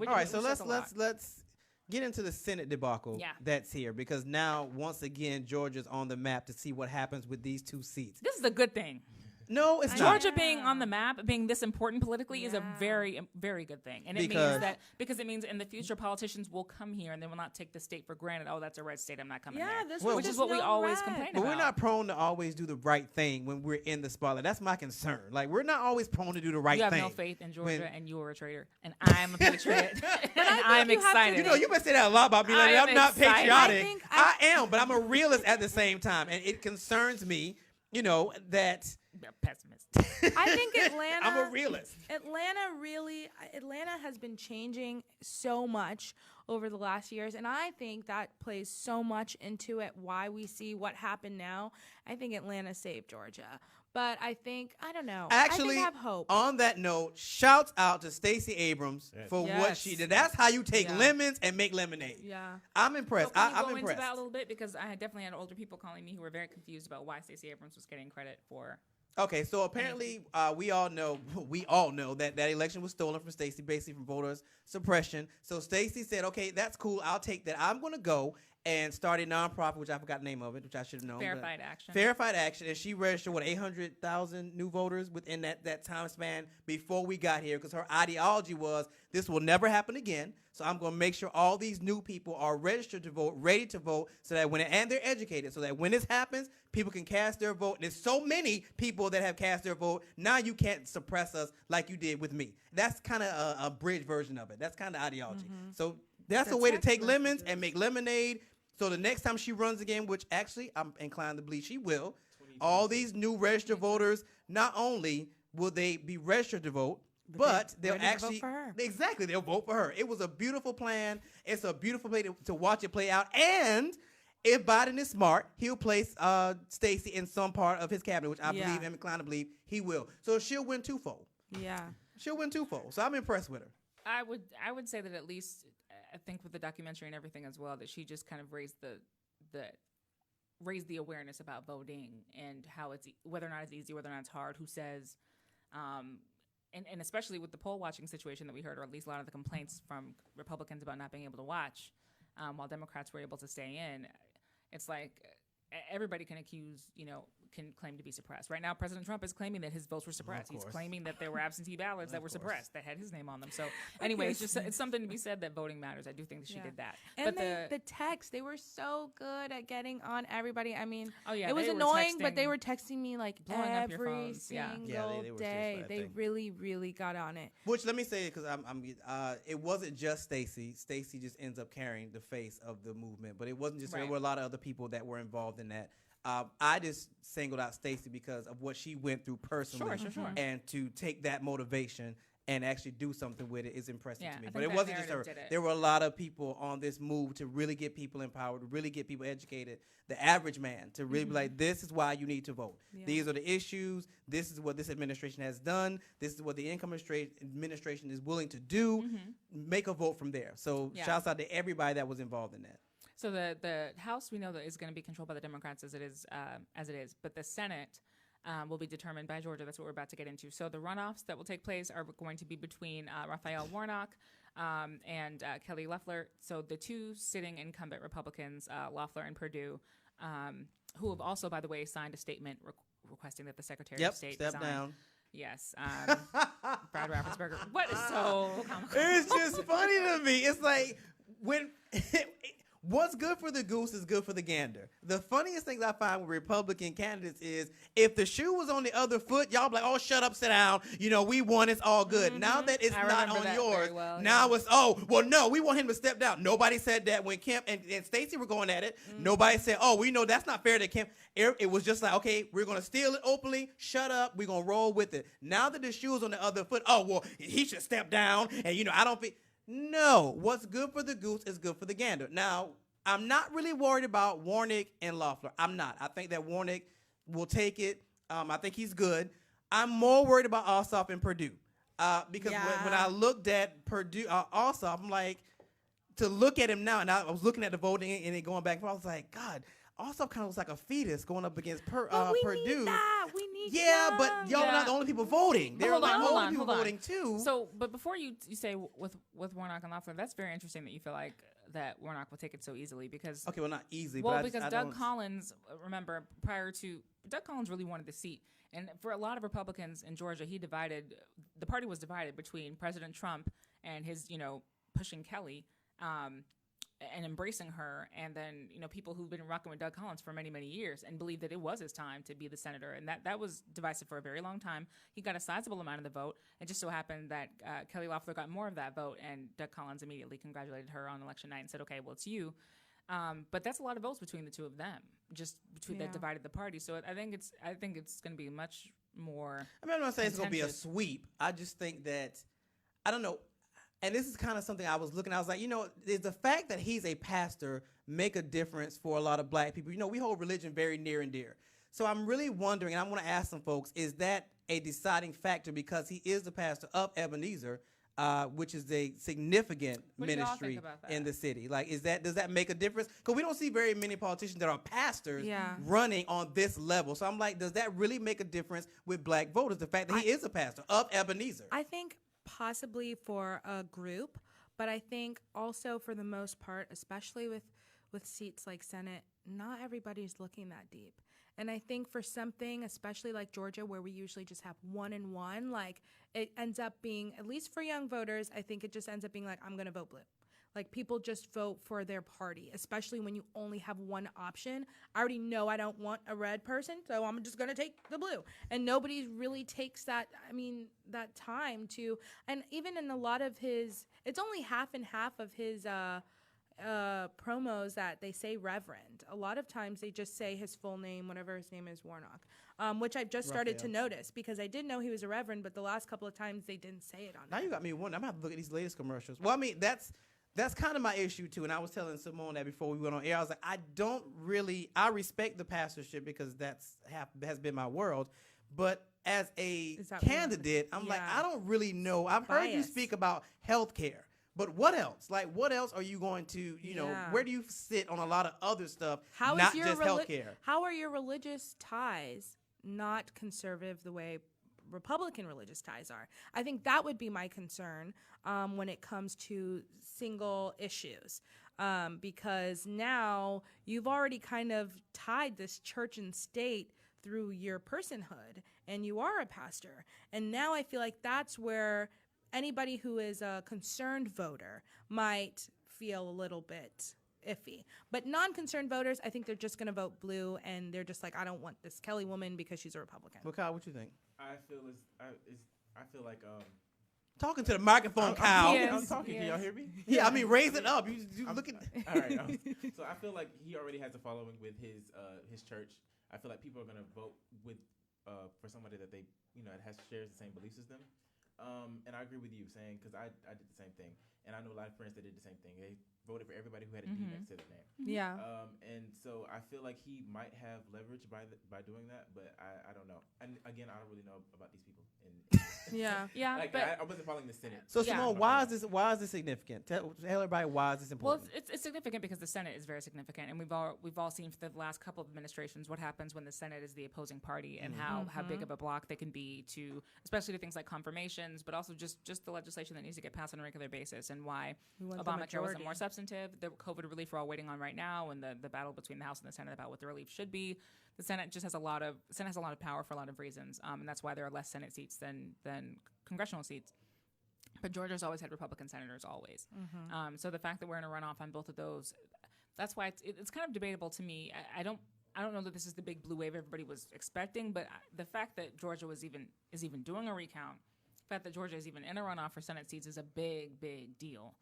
right, so let's get into the Senate debacle that's here, because now once again Georgia's on the map to see what happens with these two seats. This is a good thing. No, it's not. Georgia being on the map, being this important politically, is a very, very good thing. And it means it means in the future politicians will come here and they will not take the state for granted. Oh, that's a red state, I'm not coming there. Which is what we always complain about. But we're not prone to always do the right thing when we're in the spotlight. That's my concern. We're not always prone to do the right thing. You have no faith in Georgia, and you are a traitor. And I'm a patriot. And I'm excited. You've been saying that a lot about me. I'm not patriotic. I am, but I'm a realist at the same time. And it concerns me, that... pessimist. I think Atlanta. I'm a realist. Atlanta has been changing so much over the last years, and I think that plays so much into it. Why we see what happened now. I think Atlanta saved Georgia, but I don't know. Actually, I have hope. On that note, shouts out to Stacey Abrams for what she did. That's how you take lemons and make lemonade. Yeah, I'm impressed. So can you I'm go impressed. into that a little bit, because I definitely had older people calling me who were very confused about why Stacey Abrams was getting credit for. Okay, so apparently we all know that election was stolen from Stacey, basically from voters suppression. So Stacey said, okay, that's cool. I'll take that. I'm going to go and start a nonprofit, which I forgot the name of it, which I should have known. Verified Action. Verified Action. And she registered, 800,000 new voters within that time span before we got here, because her ideology was this will never happen again. So I'm going to make sure all these new people are registered to vote, ready to vote, so that and they're educated, so that when this happens, people can cast their vote. And there's so many people that have cast their vote. Now you can't suppress us like you did with me. That's kind of a bridge version of it. That's kind of ideology. So that's a way to take lemons and make lemonade. So the next time she runs again, which actually I'm inclined to believe she will, all these new registered voters, not only will they be registered to vote, but they'll actually vote for her. Exactly, they'll vote for her. It was a beautiful plan. It's a beautiful way to watch it play out. And if Biden is smart, he'll place Stacey in some part of his cabinet, which I believe, I'm inclined to believe he will. So she'll win twofold. Yeah, she'll win twofold. So I'm impressed with her. I would say that at least, I think with the documentary and everything as well, that she just kind of raised the awareness about voting and how it's whether or not it's easy, whether or not it's hard, who says, and especially with the poll watching situation that we heard, or at least a lot of the complaints from Republicans about not being able to watch, while Democrats were able to stay in. It's like everybody can accuse can claim to be suppressed. Right now, President Trump is claiming that his votes were suppressed. He's claiming that there were absentee ballots that were suppressed that had his name on them. So anyway, it's something to be said that voting matters. I do think that she did that. And but the text, they were so good at getting on everybody. I mean, oh yeah, it was annoying, but they were texting me like blowing up your every phones. single they were day. seriously, I They think. really got on it. Which let me say because it wasn't just Stacey. Stacey just ends up carrying the face of the movement, but it wasn't just. There were a lot of other people that were involved in that. I just singled out Stacey because of what she went through personally, Sure. and to take that motivation and actually do something with it is impressive to me. I But think it that wasn't just her. narrative did it. There were a lot of people on this move to really get people empowered, to really get people educated. The average man to really be like, this is why you need to vote. Yeah. These are the issues. This is what this administration has done. This is what the income administration is willing to do. Make a vote from there. So shouts out to everybody that was involved in that. So the House, we know that is going to be controlled by the Democrats as it is, but the Senate will be determined by Georgia. That's what we're about to get into. So the runoffs that will take place are going to be between Raphael Warnock and Kelly Loeffler. So the two sitting incumbent Republicans, Loeffler and Perdue, who have also, by the way, signed a statement requesting that the Secretary of State step resign. down. Yes, Brad Raffensperger. What is so comical? It's just funny to me. It's like when what's good for the goose is good for the gander. The funniest things I find with Republican candidates is if the shoe was on the other foot, y'all be like, oh, shut up, sit down. You know, we won, it's all good. Now that it's I not remember on that yours, very well, now it's, oh, well, no, we want him to step down. Nobody said that when Kemp and Stacey were going at it. Nobody said, oh, we know that's not fair to Kemp. It was just like, okay, we're going to steal it openly. Shut up. We're going to roll with it. Now that the shoe is on the other foot, oh, well, he should step down. And, you know, I don't think. No, what's good for the goose is good for the gander. Now, I'm not really worried about Warnock and Loeffler. I'm not. I think that Warnock will take it. I think he's good. I'm more worried about Ossoff and Perdue because when I looked at Perdue, Ossoff, I'm like, to look at him now, and I was looking at the voting and then going back and forth, I was like, God, Ossoff kind of looks like a fetus going up against Perdue. Need that. We need Yeah, but y'all are not the only people voting. There are like more people voting too. So, but before you say with Warnock and Loeffler, that's very interesting that you feel like that Warnock will take it so easily because okay, well, not easily. Well, but because I Doug Collins, remember, Doug Collins really wanted the seat, and for a lot of Republicans in Georgia, the party was divided between President Trump and his, pushing Kelly. And embracing her, and then people who've been rocking with Doug Collins for many, many years and believed that it was his time to be the senator, and that was divisive for a very long time. He got a sizable amount of the vote. It just so happened that Kelly Loeffler got more of that vote, and Doug Collins immediately congratulated her on election night and said, "Okay, well, it's you." But that's a lot of votes between the two of them, just between that divided the party. So I think it's going to be much more. I mean, I'm not saying it's going to be a contentious. sweep. I just think that I don't know. And this is kind of something I was like, does the fact that he's a pastor make a difference for a lot of black people? We hold religion very near and dear. So I'm really wondering, and I want to ask some folks, is that a deciding factor because he is the pastor of Ebenezer, which is a significant What do y'all think ministry about that? in the city? Like, does that make a difference? Because we don't see very many politicians that are pastors Yeah. running on this level. So I'm like, does that really make a difference with black voters? The fact that he is a pastor of Ebenezer. I think possibly for a group, but I think also for the most part, especially with seats like Senate, not everybody's looking that deep. And I think for something, especially like Georgia, where we usually just have 1 and 1, like it ends up being, at least for young voters, I think it just ends up being like, I'm going to vote blue. Like people just vote for their party, especially when you only have one option. I already know I don't want a red person, so I'm just going to take the blue. And nobody really takes that time to, and even in a lot of his, it's only half and half of his promos that they say Reverend. A lot of times they just say his full name, whatever his name is, Warnock, which I've just started to notice because I did know he was a Reverend, but the last couple of times they didn't say it on Now there. you got me wondering. I'm going to have to look at these latest commercials. Well, I mean, that's kind of my issue, too. And I was telling Simone that before we went on air. I was like, I respect the pastorship because has been my world. But as a candidate, I'm like, I don't really know. I've heard you speak about health care. But what else? Like, what else are you going to, where do you sit on a lot of other stuff, not just health care? How are your religious ties not conservative the way Republican religious ties are? I think that would be my concern when it comes to single issues, because now you've already kind of tied this church and state through your personhood, and you are a pastor. And now I feel like that's where anybody who is a concerned voter might feel a little bit iffy. But non-concerned voters, I think they're just going to vote blue, and they're just like, I don't want this Kelly woman because she's a Republican. Well, Kyle, what you think? I feel like Talking to the microphone, Kyle. I'm talking. Can y'all hear me? Yeah, I mean, raise it up. You look at. All right. So I feel like he already has a following with his church. I feel like people are gonna vote with for somebody that they that shares the same belief system. And I agree with you saying because I did the same thing, and I know a lot of friends that did the same thing. They voted for everybody who had a D next to their name. Yeah. And so I feel like he might have leverage by doing that, but I don't know. And again, I don't really know about these people. Yeah. Yeah, Like but I wasn't following the Senate. So Yeah. Simone, why is this significant? Tell everybody why is this well, important. it's significant because the Senate is very significant, and we've all seen for the last couple of administrations what happens when the Senate is the opposing party and how big of a block they can be to, especially to things like confirmations, but also just the legislation that needs to get passed on a regular basis, and why Obamacare wasn't more substantive. The COVID relief we're all waiting on right now, and the battle between the House and the Senate about what the relief should be. The Senate just has a lot of power for a lot of reasons, and that's why there are less Senate seats than congressional seats. But Georgia's always had Republican senators, always. So the fact that we're in a runoff on both of those, that's why it's kind of debatable to me. I don't know that this is the big blue wave everybody was expecting, but the fact that Georgia is even doing a recount, the fact that Georgia is even in a runoff for Senate seats is a big deal.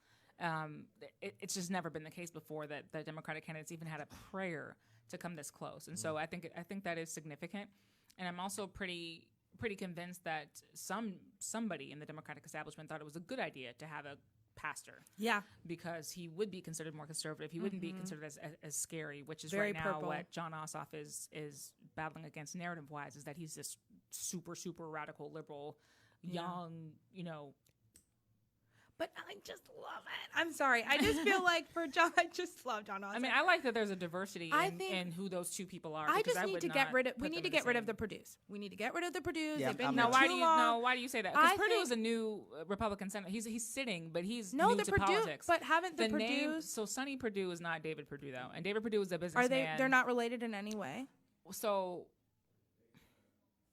It's just never been the case before that the Democratic candidates even had a prayer to come this close, and so I think that is significant. And I'm also pretty convinced that somebody in the Democratic establishment thought it was a good idea to have a pastor. Yeah. Because he would be considered more conservative. He wouldn't be considered as scary, which is Very right now purple. what John Ossoff is battling against narrative-wise, is that he's this super radical liberal, young, But I just love it. I'm sorry. I just feel like for John, I just love John Ossoff. I mean, I like that there's a diversity in who those two people are. I because just need would to get not rid of. put We them need to in get rid of same- the Purdue's. We need to get rid of the Purdue's. Yeah, They've been I'm here not- Now, too why long. do you say that? I Because Purdue think- is a new Republican senator. He's sitting, but he's No, new the to Purdue, politics. but haven't the name, Purdue's? so Sonny Purdue is not David Purdue though, and David Purdue is a Are businessman. they? They're not related in any way. So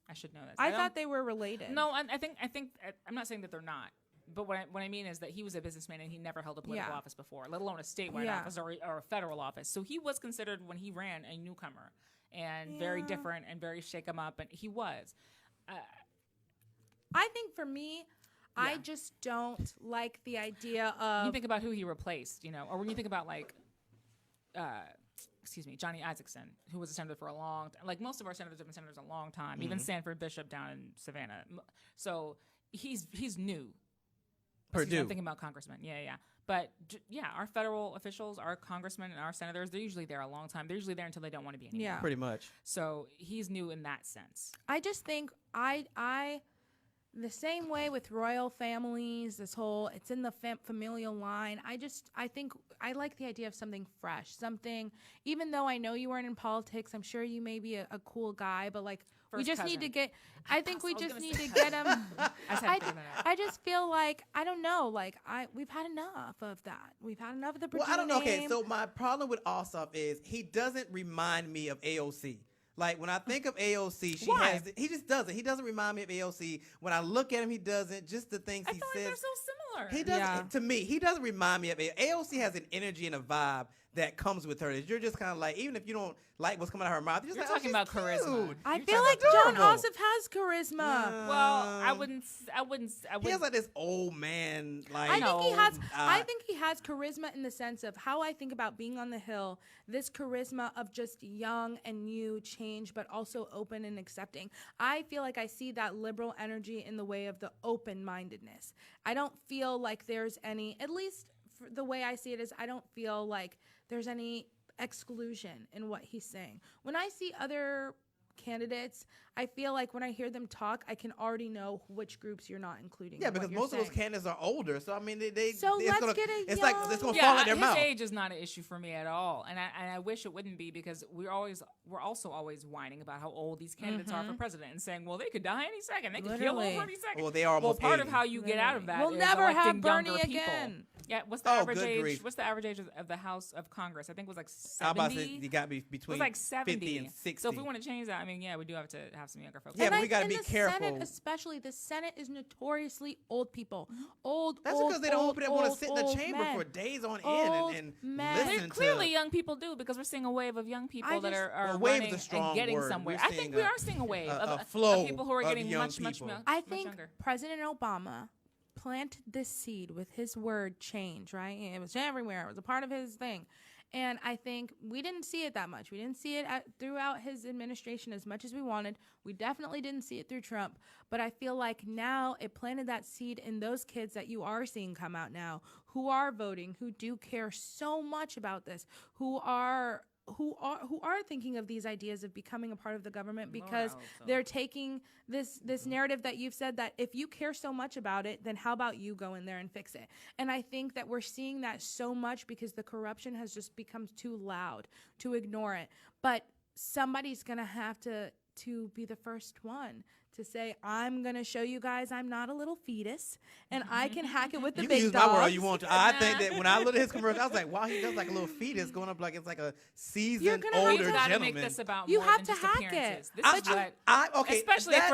I should know this. I don't- thought they were related. No, I think I'm not saying that they're not. But what I mean is that he was a businessman and he never held a political office before, let alone a statewide office or a federal office. So he was considered, when he ran, a newcomer and very different and very shake 'em up, and he was. I think for me, I just don't like the idea of. You think about who he replaced, or when you think about Johnny Isaacson, who was a senator for a long time. Like most of our senators have been senators a long time, even Sanford Bishop down in Savannah. So he's new. Purdue. I'm thinking about congressmen. Yeah. But our federal officials, our congressmen and our senators, they're usually there a long time. They're usually there until they don't want to be anymore. Yeah. Pretty much. So he's new in that sense. I just think I the same way with royal families, this whole it's in the familial line. I think I like the idea of something fresh, something. Even though I know you weren't in politics, I'm sure you may be a cool guy, but like we First just cousin. need to get. I think we was just gonna need say to get him. I I just feel like I don't know. Like we've had enough of that. We've had enough of the. Well, I don't know. Okay, name. so my problem with Ossoff is he doesn't remind me of AOC. Like when I think of AOC, he just doesn't. He doesn't remind me of AOC. When I look at him, he doesn't. Just the things I he feel says. like they're so similar. He doesn't. To me, he doesn't remind me of AOC. Has an energy and a vibe that comes with her. That you're just kind of like, even if you don't like what's coming out of her mouth, you're just You're like, talking oh, about she's charisma. cute. I You're feel talking like about John adorable. Ossoff has charisma. Well, I wouldn't. He has like this old man. Like I think he has. uh, I think he has charisma in the sense of how I think about being on the Hill. This charisma of just young and new change, but also open and accepting. I feel like I see that liberal energy in the way of the open-mindedness. I don't feel like there's any. At least for the way I see it is, I don't feel like there's any exclusion in what he's saying. When I see other candidates, I feel like when I hear them talk, I can already know which groups you're not including. Yeah, in what because you're most of those saying. candidates are older, so I mean, they. So it's let's gonna, get a It's like young- it's gonna fall out their his mouth. age is not an issue for me at all, and I wish it wouldn't be because we're also always whining about how old these candidates are for president and saying, well, they could die any second, they could kill Literally. over any second. Well, they are almost part of 80. how you get out of that We'll is never have electing Bernie younger people. again. Yeah, what's the Oh, average good age? grief. What's the average age of the House of Congress? I think it was like I'm 70. about to say you got to be It was between like 70. 50 and 60. So if we want to change that, I mean, yeah, we do have to have some younger folks. Yeah, And but we gotta be the careful. Senate, especially the Senate, is notoriously old people. Old. That's old, because they don't old, want to old, sit in the old chamber men. for days on Old end and men. listen Clearly, to. young people do because we're seeing a wave of young people that just- are Well, wave is running a strong and getting word. somewhere. We're I think seeing we a- are seeing a wave a of flow people who are of getting young much people. I much think younger. President Obama planted this seed with his word change, right? It was everywhere. It was a part of his thing. And I think we didn't see it that much. We didn't see it throughout his administration as much as we wanted. We definitely didn't see it through Trump. But I feel like now it planted that seed in those kids that you are seeing come out now, who are voting, who do care so much about this, who are thinking of these ideas of becoming a part of the government because they're taking this narrative that you've said that if you care so much about it, then how about you go in there and fix it? And I think that we're seeing that so much because the corruption has just become too loud to ignore it. But somebody's gonna have to be the first one to say, I'm going to show you guys I'm not a little fetus and I can hack it with the You big can use dogs. my word all you want to. I think that when I looked at his commercial, I was like, wow, he does like a little fetus going up like it's like a seasoned gonna have older You gotta gentleman. make this about You more have than to just hack it. appearances. This I- is what, okay, especially that's-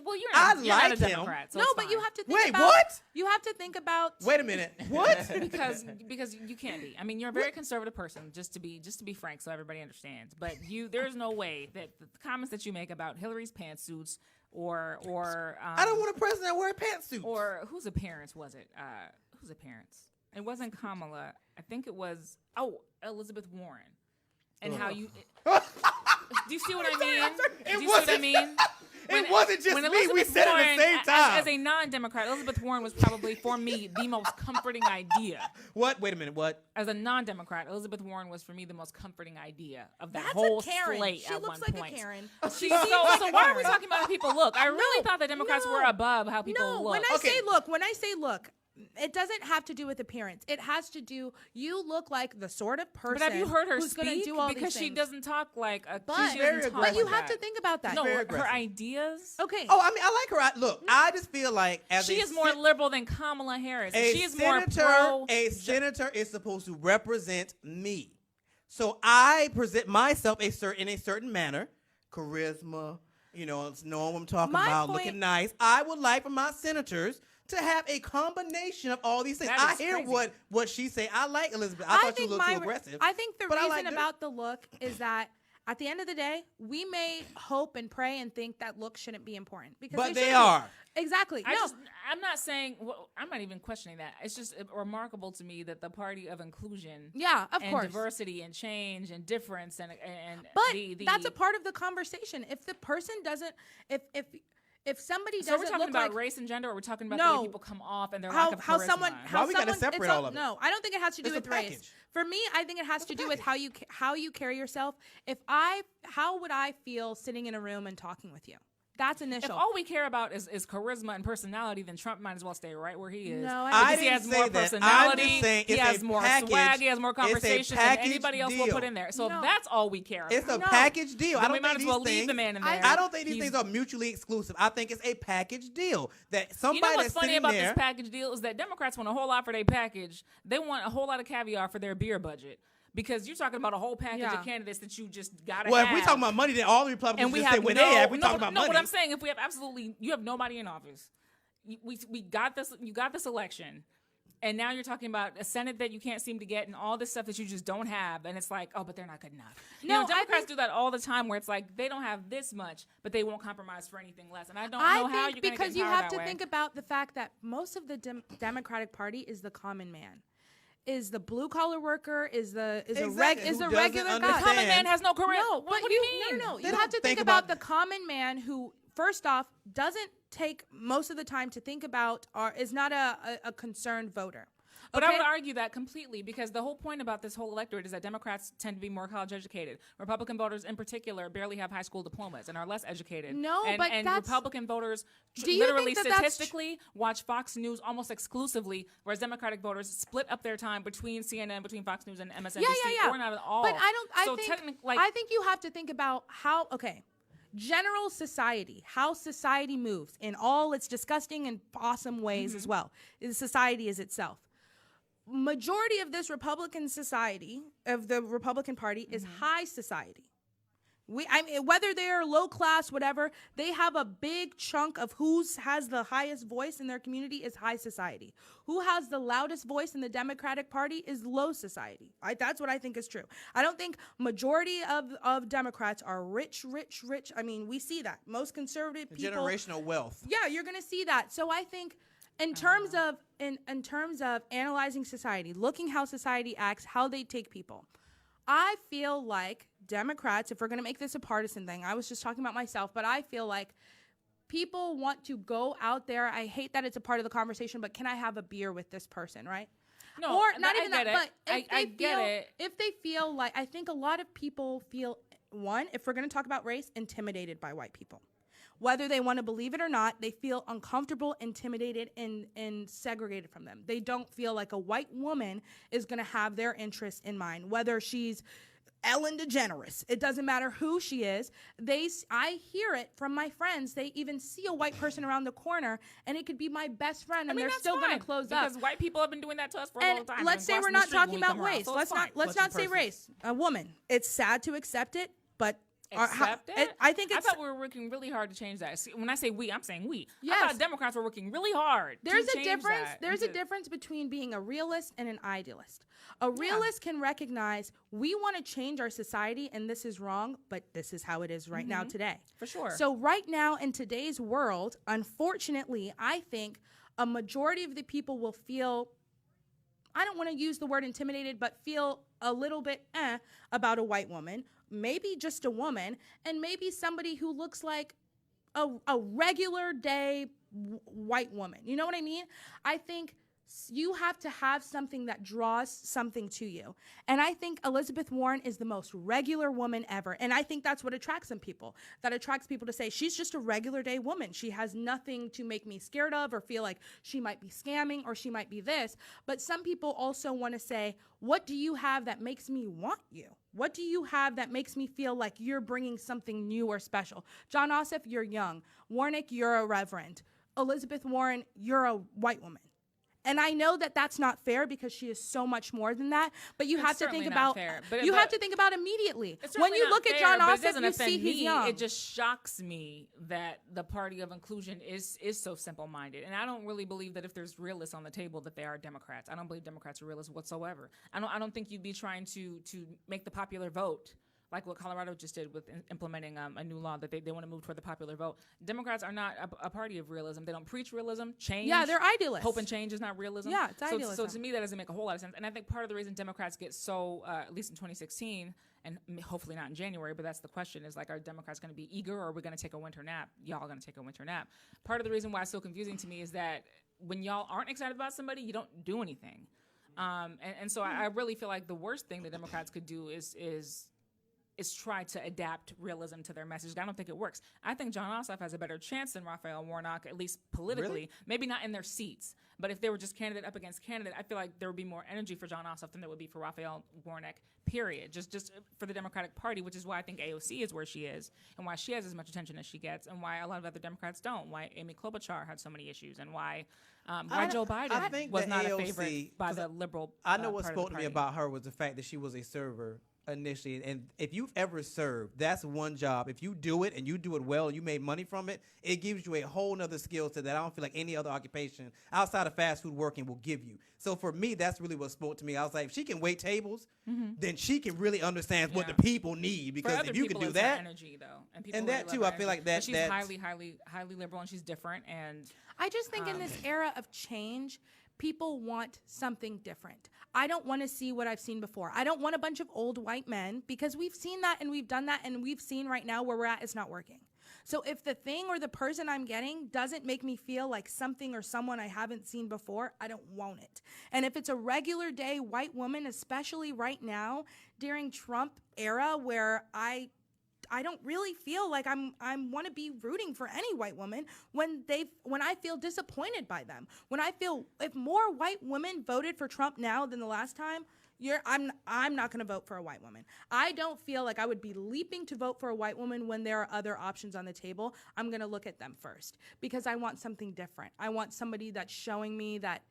well, you're I not, like a him. Democrat. So No, it's but you fine. have to think Wait, about what? You have to think about Wait a minute. What? because you can't be. I mean, you're a very conservative person, just to be frank, so everybody understands. But there's no way that the comments that you make about Hillary's pantsuits or I don't want a president wearing pantsuits. or whose appearance was it? Whose appearance? It wasn't Kamala. I think it was Elizabeth Warren. And how you do you see what I mean? Do you see what I mean? It wasn't just when me. We Elizabeth said it at Warren, the same time. As a non-Democrat, Elizabeth Warren was probably, for me, the most comforting idea. What? Wait a minute. What? As a non-Democrat, Elizabeth Warren was, for me, the most comforting idea of that That's whole a Karen. slate She at looks one like point. a Karen. So why are we talking about how people look? I really thought the Democrats no. were above how people No, look. when I Okay. say look, it doesn't have to do with appearance. It has to do. You look like the sort of person. But have you heard her who's speak? gonna do all Because these she things. doesn't talk like a. But, she doesn't talk but you like have that. to think about that. No, Very her aggressive. ideas. Okay. Oh, I mean, I like her. Look, I just feel like as She a is more sen- liberal than Kamala Harris. a She is more senator, pro. a senator is supposed to represent me. So I present myself in a certain manner, charisma, knowing what I'm talking My about, point- looking nice. I would like for my senators to have a combination of all these things. That I is hear crazy. what she say. I like Elizabeth. I thought she think looked too aggressive. I think the but I reason like her. about the look is that at the end of the day, we may hope and pray and think that looks shouldn't be important because But they shouldn't be. are. Exactly. I'm not saying. Well, I'm not even questioning that. It's just remarkable to me that the party of inclusion, Yeah, of and course. diversity and change and difference and But the that's a part of the conversation. If the person doesn't, if somebody So we're doesn't talking look about like race and gender, or we're talking about the No. way people come off and their how lack of how charisma? someone Why we gotta someone- separate it's all of it? No, I don't think it has to do It's a with race. package. For me, I think it has to do with how you carry yourself. How would I feel sitting in a room and talking with you? That's If initial. all we care about is charisma and personality, then Trump might as well stay right where he is. No, I Because I he has didn't more say that. I'm personality. just saying he it's has a more package. swag. He has more It's a conversation than package anybody else will deal. put in there. So No. that's all we care about. It's a No. package deal. Then I we don't might think as these well things. leave the man in I- there. I don't think these He's- things are mutually exclusive. I think it's a package deal that somebody You know what's that's funny sitting about there. this package deal is that Democrats want a whole lot for their package. They want a whole lot of caviar for their beer budget. Because you're talking about a whole package Yeah. of candidates that you just gotta Well, have. if we talking about money, then all the Republicans and we just have say where no, they at. We no, talking about no, money. what I'm saying, if we have you have nobody in office. We got this. You got this election, and now you're talking about a Senate that you can't seem to get, and all this stuff that you just don't have. And it's like, oh, but they're not good enough. No, I Democrats think- do that all the time, where it's like they don't have this much, but they won't compromise for anything less. And I don't know I how think you're going to get because you empowered have to that way. think about the fact that most of the Democratic Party is the common man. Is the blue collar worker, is the Exactly. a Who regular doesn't guy. The common man has no career. No, what but do you mean? No, They you don't have to think think about about- the common man who, first off, doesn't take most of the time to think about or is not a concerned voter. But I Okay? would argue that completely because the whole point about this whole electorate is that Democrats tend to be more college educated. Republican voters in particular barely have high school diplomas and are less educated. No, and, but and that's- Republican voters Do you think literally that that's statistically watch Fox News almost exclusively, whereas Democratic voters split up their time between CNN, between Fox News and MSNBC, Yeah. or not at all. But I I think you have to think about how general society, how society moves in all its disgusting and awesome ways as well. Society is itself. majority of this Republican society, of the Republican Party, is high society. I mean, whether they're low class, whatever, they have a big chunk of who has the highest voice in their community is high society. Who has the loudest voice in the Democratic Party is low society. That's what I think is true. I don't think majority of Democrats are rich. I mean, we see that. Most conservative people. Generational wealth. Yeah, you're going to see that. So I think in terms of analyzing society, looking how society acts, how they take people, I feel like Democrats, if we're going to make this a partisan thing, I was just talking about myself, but I feel like people want to go out there. I hate that it's a part of the conversation, but can I have a beer with this person, right? No, or not even that, but if they feel like, I think a lot of people feel, one, if we're going to talk about race, intimidated by white people. Whether they want to believe it or not, they feel uncomfortable, intimidated, and segregated from them. They don't feel like a white woman is going to have their interests in mind. Whether she's Ellen DeGeneres, it doesn't matter who she is. I hear it from my friends. They even see a white person around the corner, and it could be my best friend, and they're still going to close up. Because white people have been doing that to us for a long time. Let's say we're not talking about race. Let's not say race. A woman. It's sad to accept it, but accept it? I think I thought we were working really hard to change that. See, when I say we, I'm saying we. Yes. I thought Democrats were working really hard. There's to a change difference. that There's a difference between being a realist and an idealist. A realist can recognize we want to change our society and this is wrong, but this is how it is right now today. For sure. So right now in today's world, unfortunately, I think a majority of the people will feel, I don't want to use the word intimidated, but feel a little bit about a white woman, maybe just a woman, and maybe somebody who looks like a regular day white woman. You know what I mean? I think you have to have something that draws something to you. And I think Elizabeth Warren is the most regular woman ever. And I think that's what attracts some people. That attracts people to say, she's just a regular day woman. She has nothing to make me scared of or feel like she might be scamming or she might be this. But some people also want to say, what do you have that makes me want you? What do you have that makes me feel like you're bringing something new or special? John Ossoff, you're young. Warnick, you're a reverend. Elizabeth Warren, you're a white woman. And I know that that's not fair because she is so much more than that. But you have to think about have to think about immediately. When you look at John Ossoff, you see he's young. It just shocks me that the party of inclusion is so simple-minded. And I don't really believe that if there's realists on the table that they are Democrats. I don't believe Democrats are realists whatsoever. I don't think you'd be trying to make the popular vote like what Colorado just did with implementing a new law that they want to move toward the popular vote. Democrats are not a party of realism. They don't preach realism, change. Yeah, they're idealists. Hope and change is not realism. Yeah, it's idealism. So to me, that doesn't make a whole lot of sense. And I think part of the reason Democrats get so, at least in 2016, and hopefully not in January, but that's the question, is like, are Democrats going to be eager or are we going to take a winter nap? Y'all going to take a winter nap. Part of the reason why it's so confusing to me is that when y'all aren't excited about somebody, you don't do anything. And so I really feel like the worst thing the Democrats could do is try to adapt realism to their message. I don't think it works. I think John Ossoff has a better chance than Raphael Warnock, at least politically. Really? Maybe not in their seats, but if they were just candidate up against candidate, I feel like there would be more energy for John Ossoff than there would be for Raphael Warnock, period. Just for the Democratic Party, which is why I think AOC is where she is, and why she has as much attention as she gets, and why a lot of other Democrats don't, why Amy Klobuchar had so many issues, and why Joe Biden was not a favorite by the liberal I know what part of spoke the to me party. about her was the fact that she was a server initially, and if you've ever served, that's one job. If you do it and you do it well and you made money from it, it gives you a whole nother skill set that I don't feel like any other occupation outside of fast food working will give you. So for me, that's really what spoke to me. I was like, if she can wait tables, then she can really understand what the people need, because if you can do that, energy though, and people and really that love too, her I feel like energy. that But she's highly liberal, and she's different. And I just think in this era of change, people want something different. I don't want to see what I've seen before. I don't want a bunch of old white men, because we've seen that and we've done that, and we've seen right now where we're at is not working. So if the thing or the person I'm getting doesn't make me feel like something or someone I haven't seen before, I don't want it. And if it's a regular day white woman, especially right now during Trump era, where I don't really feel like I want to be rooting for any white woman when I feel disappointed by them. When I feel if more white women voted for Trump now than the last time, I'm not going to vote for a white woman. I don't feel like I would be leaping to vote for a white woman when there are other options on the table. I'm going to look at them first because I want something different. I want somebody that's showing me that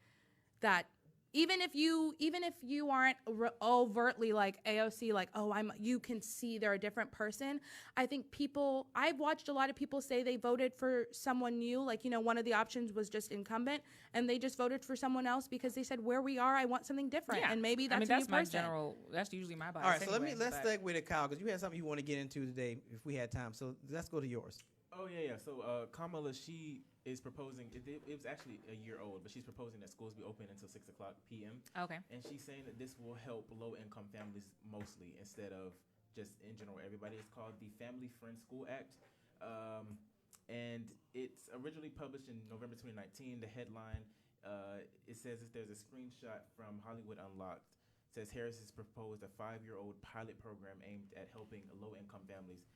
even if you aren't overtly like AOC, like, oh, you can see they're a different person. I think I've watched a lot of people say they voted for someone new. Like, one of the options was just incumbent, and they just voted for someone else because they said, where we are, I want something different. Yeah. And maybe that's a new person. That's usually my bias. All right, so anyway, let's segue to Kyle, because you had something you want to get into today if we had time. So let's go to yours. Oh, yeah. So Kamala, she is proposing, it was actually a year old, but she's proposing that schools be open until 6 o'clock p.m. Okay. And she's saying that this will help low-income families mostly instead of just in general everybody. It's called the Family Friend School Act. And it's originally published in November 2019. The headline, it says if there's a screenshot from Hollywood Unlocked, it says Harris has proposed a 5-year-old pilot program aimed at helping low-income families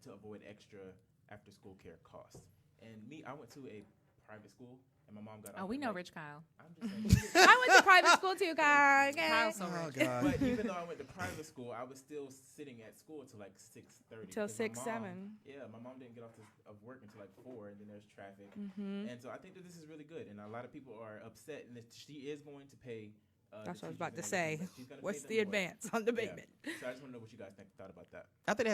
to avoid extra after-school care costs. And I went to a private school, and my mom got. Oh, we know Rich Kyle. I'm just saying. I went to private school too, guys. Kyle's so rich. God. But even though I went to private school, I was still sitting at school till like 6:30. Till 6, 7. Yeah, my mom didn't get off of work until like 4, and then there's traffic. Mm-hmm. And so I think that this is really good, and a lot of people are upset, and that she is going to pay. That's what I was about to teachers say. and What's pay them the more. advance on the payment? Yeah. So I just want to know what you guys thought about that. I think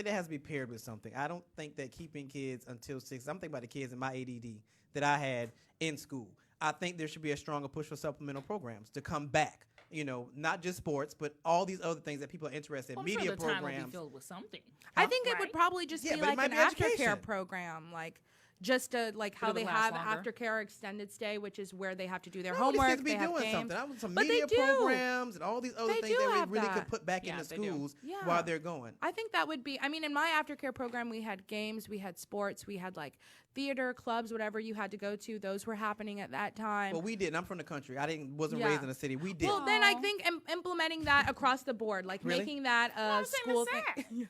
it has to be paired with something. I don't think that keeping kids until 6. I'm thinking about the kids in my ADD that I had in school. I think there should be a stronger push for supplemental programs to come back. Not just sports, but all these other things that people are interested in. Well, Media sure the time programs. will be filled with something. I think it would probably just be but it like might an be aftercare education. program, like just to like how It'll they last have longer. aftercare extended stay, which is where they have to do their No, these homework. kids be They have doing games. something. I want some But they media do. programs and all these other They things do that have we really that. could put back Yeah, into they do. schools Yeah. while they're going. I think that would be. I mean, in my aftercare program, we had games, we had sports, we had like theater clubs, whatever you had to go to. Those were happening at that time. Well, we didn't. I'm from the country. Wasn't Yeah. raised in a city. We did. Well, then I think implementing that across the board, like Really? making that a school thing.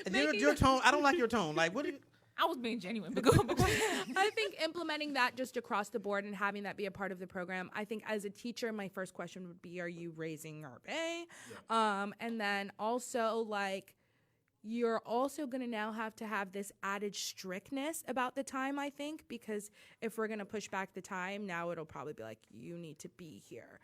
And making your that- tone. I don't like your tone. Like, what? I was being genuine, but go. I think implementing that just across the board and having that be a part of the program. I think as a teacher, my first question would be, are you raising our pay? Yeah. And then also like, you're also going to now have to have this added strictness about the time, I think, because if we're going to push back the time, now it'll probably be like, you need to be here.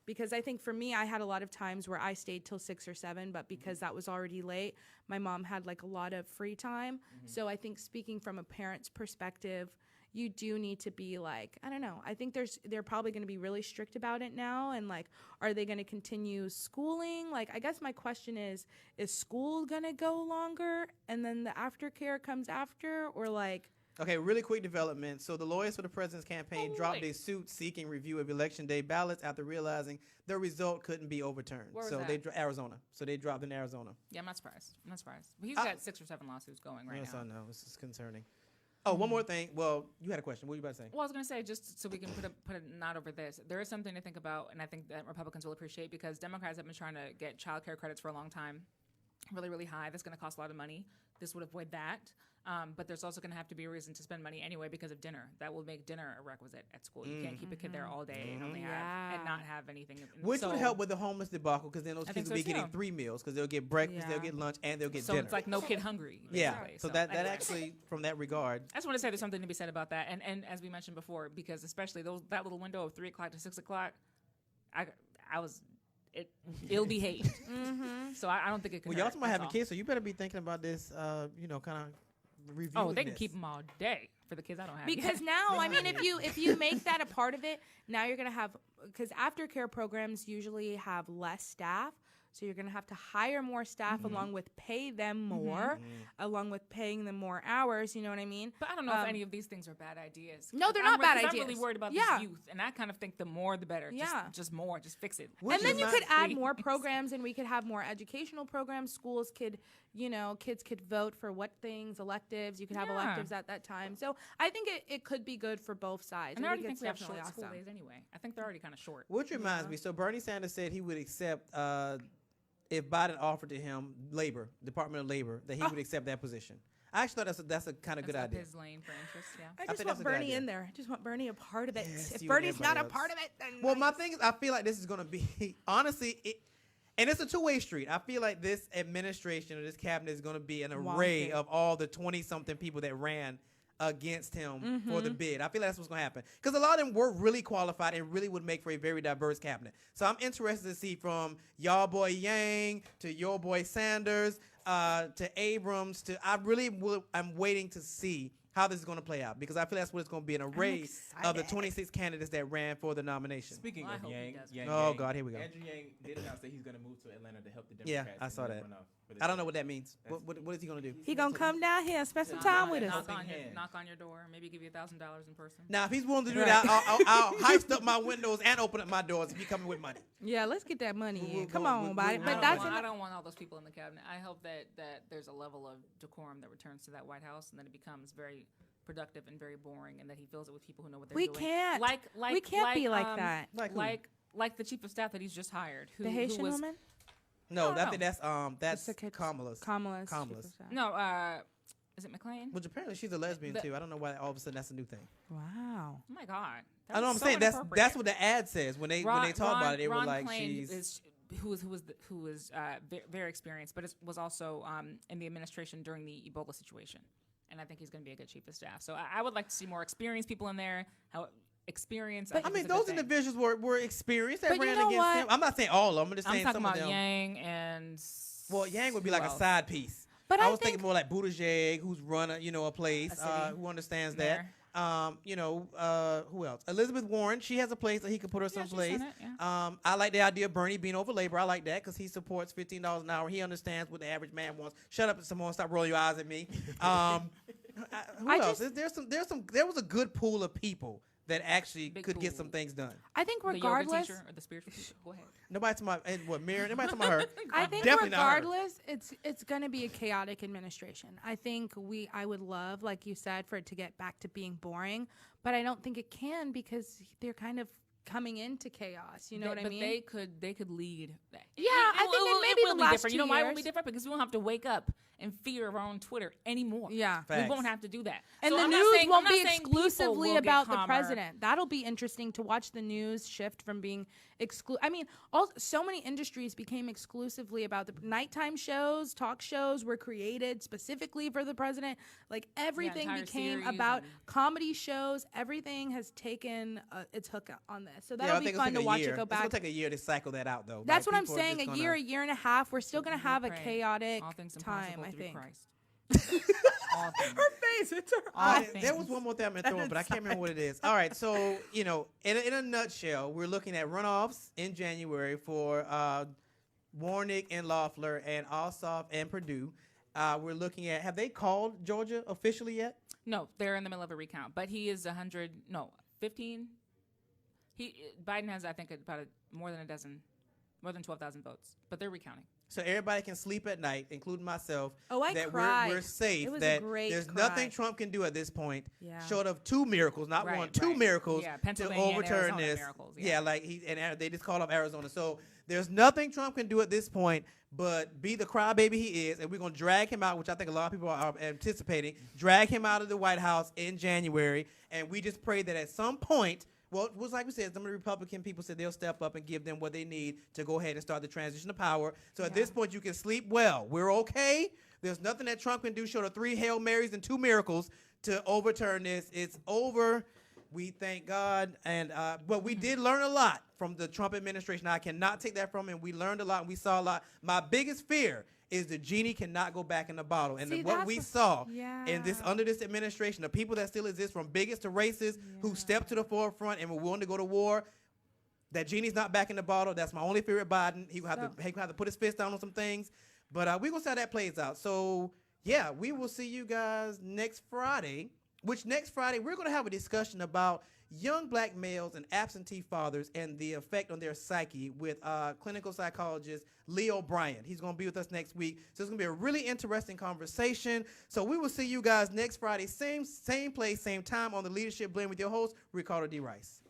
Because I think for me, I had a lot of times where I stayed till 6 or 7, but because that was already late, my mom had like a lot of free time. So I think speaking from a parent's perspective, you do need to be like, I don't know. I think they're probably going to be really strict about it now. And like, are they going to continue schooling? Like, I guess my question is school going to go longer and then the aftercare comes after, or like? Okay, really quick development. So the lawyers for the president's campaign dropped a suit seeking review of election day ballots after realizing the result couldn't be overturned. Where was so that? Arizona. So they dropped in Arizona. Yeah, I'm not surprised. He's got 6 or 7 lawsuits going right Yes, now. I know. This is concerning. Oh, one more thing. Well, you had a question. What were you about to say? Well, I was going to say, just so we can put a knot over this, there is something to think about, and I think that Republicans will appreciate, because Democrats have been trying to get child care credits for a long time, really, really high. That's going to cost a lot of money. This would avoid that. But there's also going to have to be a reason to spend money anyway because of dinner. That will make dinner a requisite at school. You can't keep a kid there all day and only have and not have anything. Which would help with the homeless debacle, because then those kids will be getting 3 meals, because they'll get breakfast, they'll get lunch, and they'll get dinner. So it's like no kid hungry. Yeah. Basically. So that anyway. actually, from that regard. I just want to say there's something to be said about that. And as we mentioned before, because especially that little window of 3 o'clock to 6 o'clock, I was ill behaved. So I don't think it could. Well, y'all also might have a kid, so you better be thinking about this, kind of review. Oh, they can keep them all day for the kids I don't have. Because now, I mean, if you make that a part of it, now you're gonna have, because aftercare programs usually have less staff, so you're gonna have to hire more staff along with pay them more, along with paying them more hours. You know what I mean? But I don't know if any of these things are bad ideas. No, they're not bad I'm ideas. really worried about Yeah. this youth, and I kind of think the more the better. Yeah. Just more, just fix it. Which And then is you not could add please. more programs, and we could have more educational programs. Schools could, kids could vote for what things, electives. You could have Yeah. electives at that time. So I think it could be good for both sides. And I already it's think we have definitely short school awesome. days anyway. I think they're already kind of short. Which reminds me, so Bernie Sanders said he would accept, if Biden offered to him Department of Labor, that he would accept that position. I actually thought that's a kind of good That's up idea. his lane for interest, yeah. I I just think want that's a good Bernie idea. in there. I just want Bernie a part of it. Yes, If you and Bernie's not a everybody part else. of it, then Well, my thing is, I feel like this is going to be, honestly, and it's a two-way street. I feel like this administration or this cabinet is going to be an array Wonky. of all the 20-something people that ran against him for the bid. I feel like that's what's going to happen because a lot of them were really qualified and really would make for a very diverse cabinet. So I'm interested to see from y'all boy Yang to your boy Sanders to Abrams to I'm waiting to see how this is going to play out because I feel that's what it's going to be, an array of the 26 candidates that ran for the nomination. Speaking Well, I of hope he Yang, does. Yang, Oh, Yang, God, here we go. Andrew Yang did announce that he's going to move to Atlanta to help the Yeah, Democrats. I saw in the that. runoff for the I don't know Senate. what that means. What is he going to do? He gonna come down here and spend some Nah, time nah, with us. nah. Knock on your door, maybe give you $1,000 in person. Now, if he's willing to do Right. that, I'll heist up my windows and open up my doors if he coming with money. Yeah, let's get that money We'll in. Come go- on, we'll- buddy. we'll- But I that's I don't want all those people in the cabinet. I hope that there's a level of decorum that returns to that White House, and that it becomes very productive and very boring, and that he fills it with people who know what they're we doing. can't. Like we can't be like that. Like who? like the chief of staff that he's just hired. Who, The Haitian who was, woman. No, I I don't think that's It's a- Kamala's. Kamala's. Kamala's. chief of staff. No, is it McLean? Which apparently she's a lesbian too. I don't know why all of a sudden that's a new thing. Wow. Oh my God! I know what I'm saying. That's what the ad says when they talk about it. They were Ron like Klain she's. who was very experienced, but was also in the administration during the Ebola situation, and I think he's going to be a good chief of staff. So I would like to see more experienced people in there. How experience? I mean, those individuals were experienced that But you ran know against what? him. I'm not saying all of them. I'm just I'm saying talking some about of them. Yang and. Well, Yang would be who like a else? side piece. But I I was think thinking more like Buttigieg, who's run a place, A city. who understands Mayor. that. Who else? Elizabeth Warren, she has a place that he could put her Yeah, she's someplace. done it, yeah. I like the idea of Bernie being over labor. I like that because he supports $15 an hour. He understands what the average man wants. Shut up, Simone. Stop rolling your eyes at me. Who I else? just- There was a good pool of people that actually Big could get pool. some things done. I think The yoga regardless, teacher or the spiritual teacher. Go ahead. Nobody to my Miriam. Nobody to my her. I think Definitely not her. regardless, it's going to be a chaotic administration. I think I would love, like you said, for it to get back to being boring, but I don't think it can because they're kind of coming into chaos. You know what I mean? But they could lead. Yeah, I think it maybe will the be last different. 2 You know why it will be years. different? Because we won't have to wake up in fear of our own Twitter anymore. Yeah. Facts. We won't have to do that. And So the I'm not news saying- I'm won't not be saying people exclusively will get about the calmer. president. That'll be interesting to watch the news shift from being I mean, so many industries became exclusively about the nighttime shows. Talk shows were created specifically for the president. Like everything entire became series about and- comedy shows. Everything has taken its hook on this. So Yeah, that'll I be think it'll fun take to a watch year. it go It's back. gonna take a year to cycle that out, though. That's Like, what I'm people are saying. just A gonna- year and a half. We're still going to have a Pray. chaotic All things time, impossible I through think. Christ. All things. face. It's her All There things. was one more thing I'm gonna That throw in, but I is can't remember what it is. All right, so in a nutshell, we're looking at runoffs in January for Warnick and Loeffler and Ossoff and Purdue. We're looking at, have they called Georgia officially yet? No, they're in the middle of a recount. But he is 15. Biden has, I think, about more than 12,000 votes. But they're recounting. So everybody can sleep at night, including myself, Oh, I that cried. we're safe, It was a that great there's cry. nothing Trump can do at this point, Yeah. short of two miracles, not Right, one, two right. miracles Yeah, to Pennsylvania and overturn Arizona this. miracles, Yeah, yeah. like they just called up Arizona. So there's nothing Trump can do at this point but be the crybaby he is, and we're gonna drag him out, which I think a lot of people are anticipating. Drag him out of the White House in January, and we just pray that at some point. Well, it was like we said, some of the Republican people said they'll step up and give them what they need to go ahead and start the transition of power. So at this point, you can sleep well. We're okay. There's nothing that Trump can do short of 3 Hail Marys and 2 miracles to overturn this. It's over. We thank God. And but we did learn a lot from the Trump administration. I cannot take that from him. We learned a lot and we saw a lot. My biggest fear is the genie cannot go back in the bottle. And See, what that's we what- saw Yeah. in this under this administration, the people that still exist, from bigots to racists, who stepped to the forefront and were willing to go to war, that genie's not back in the bottle. That's my only fear with Biden. He will have to put his fist down on some things. But we're going to see how that plays out. So, yeah, we will see you guys next Friday, which next Friday we're going to have a discussion about young black males and absentee fathers and the effect on their psyche with clinical psychologist Lee O'Brien. He's going to be with us next week. So it's going to be a really interesting conversation. So we will see you guys next Friday, same place, same time on the Leadership Blend with your host, Ricardo D. Rice.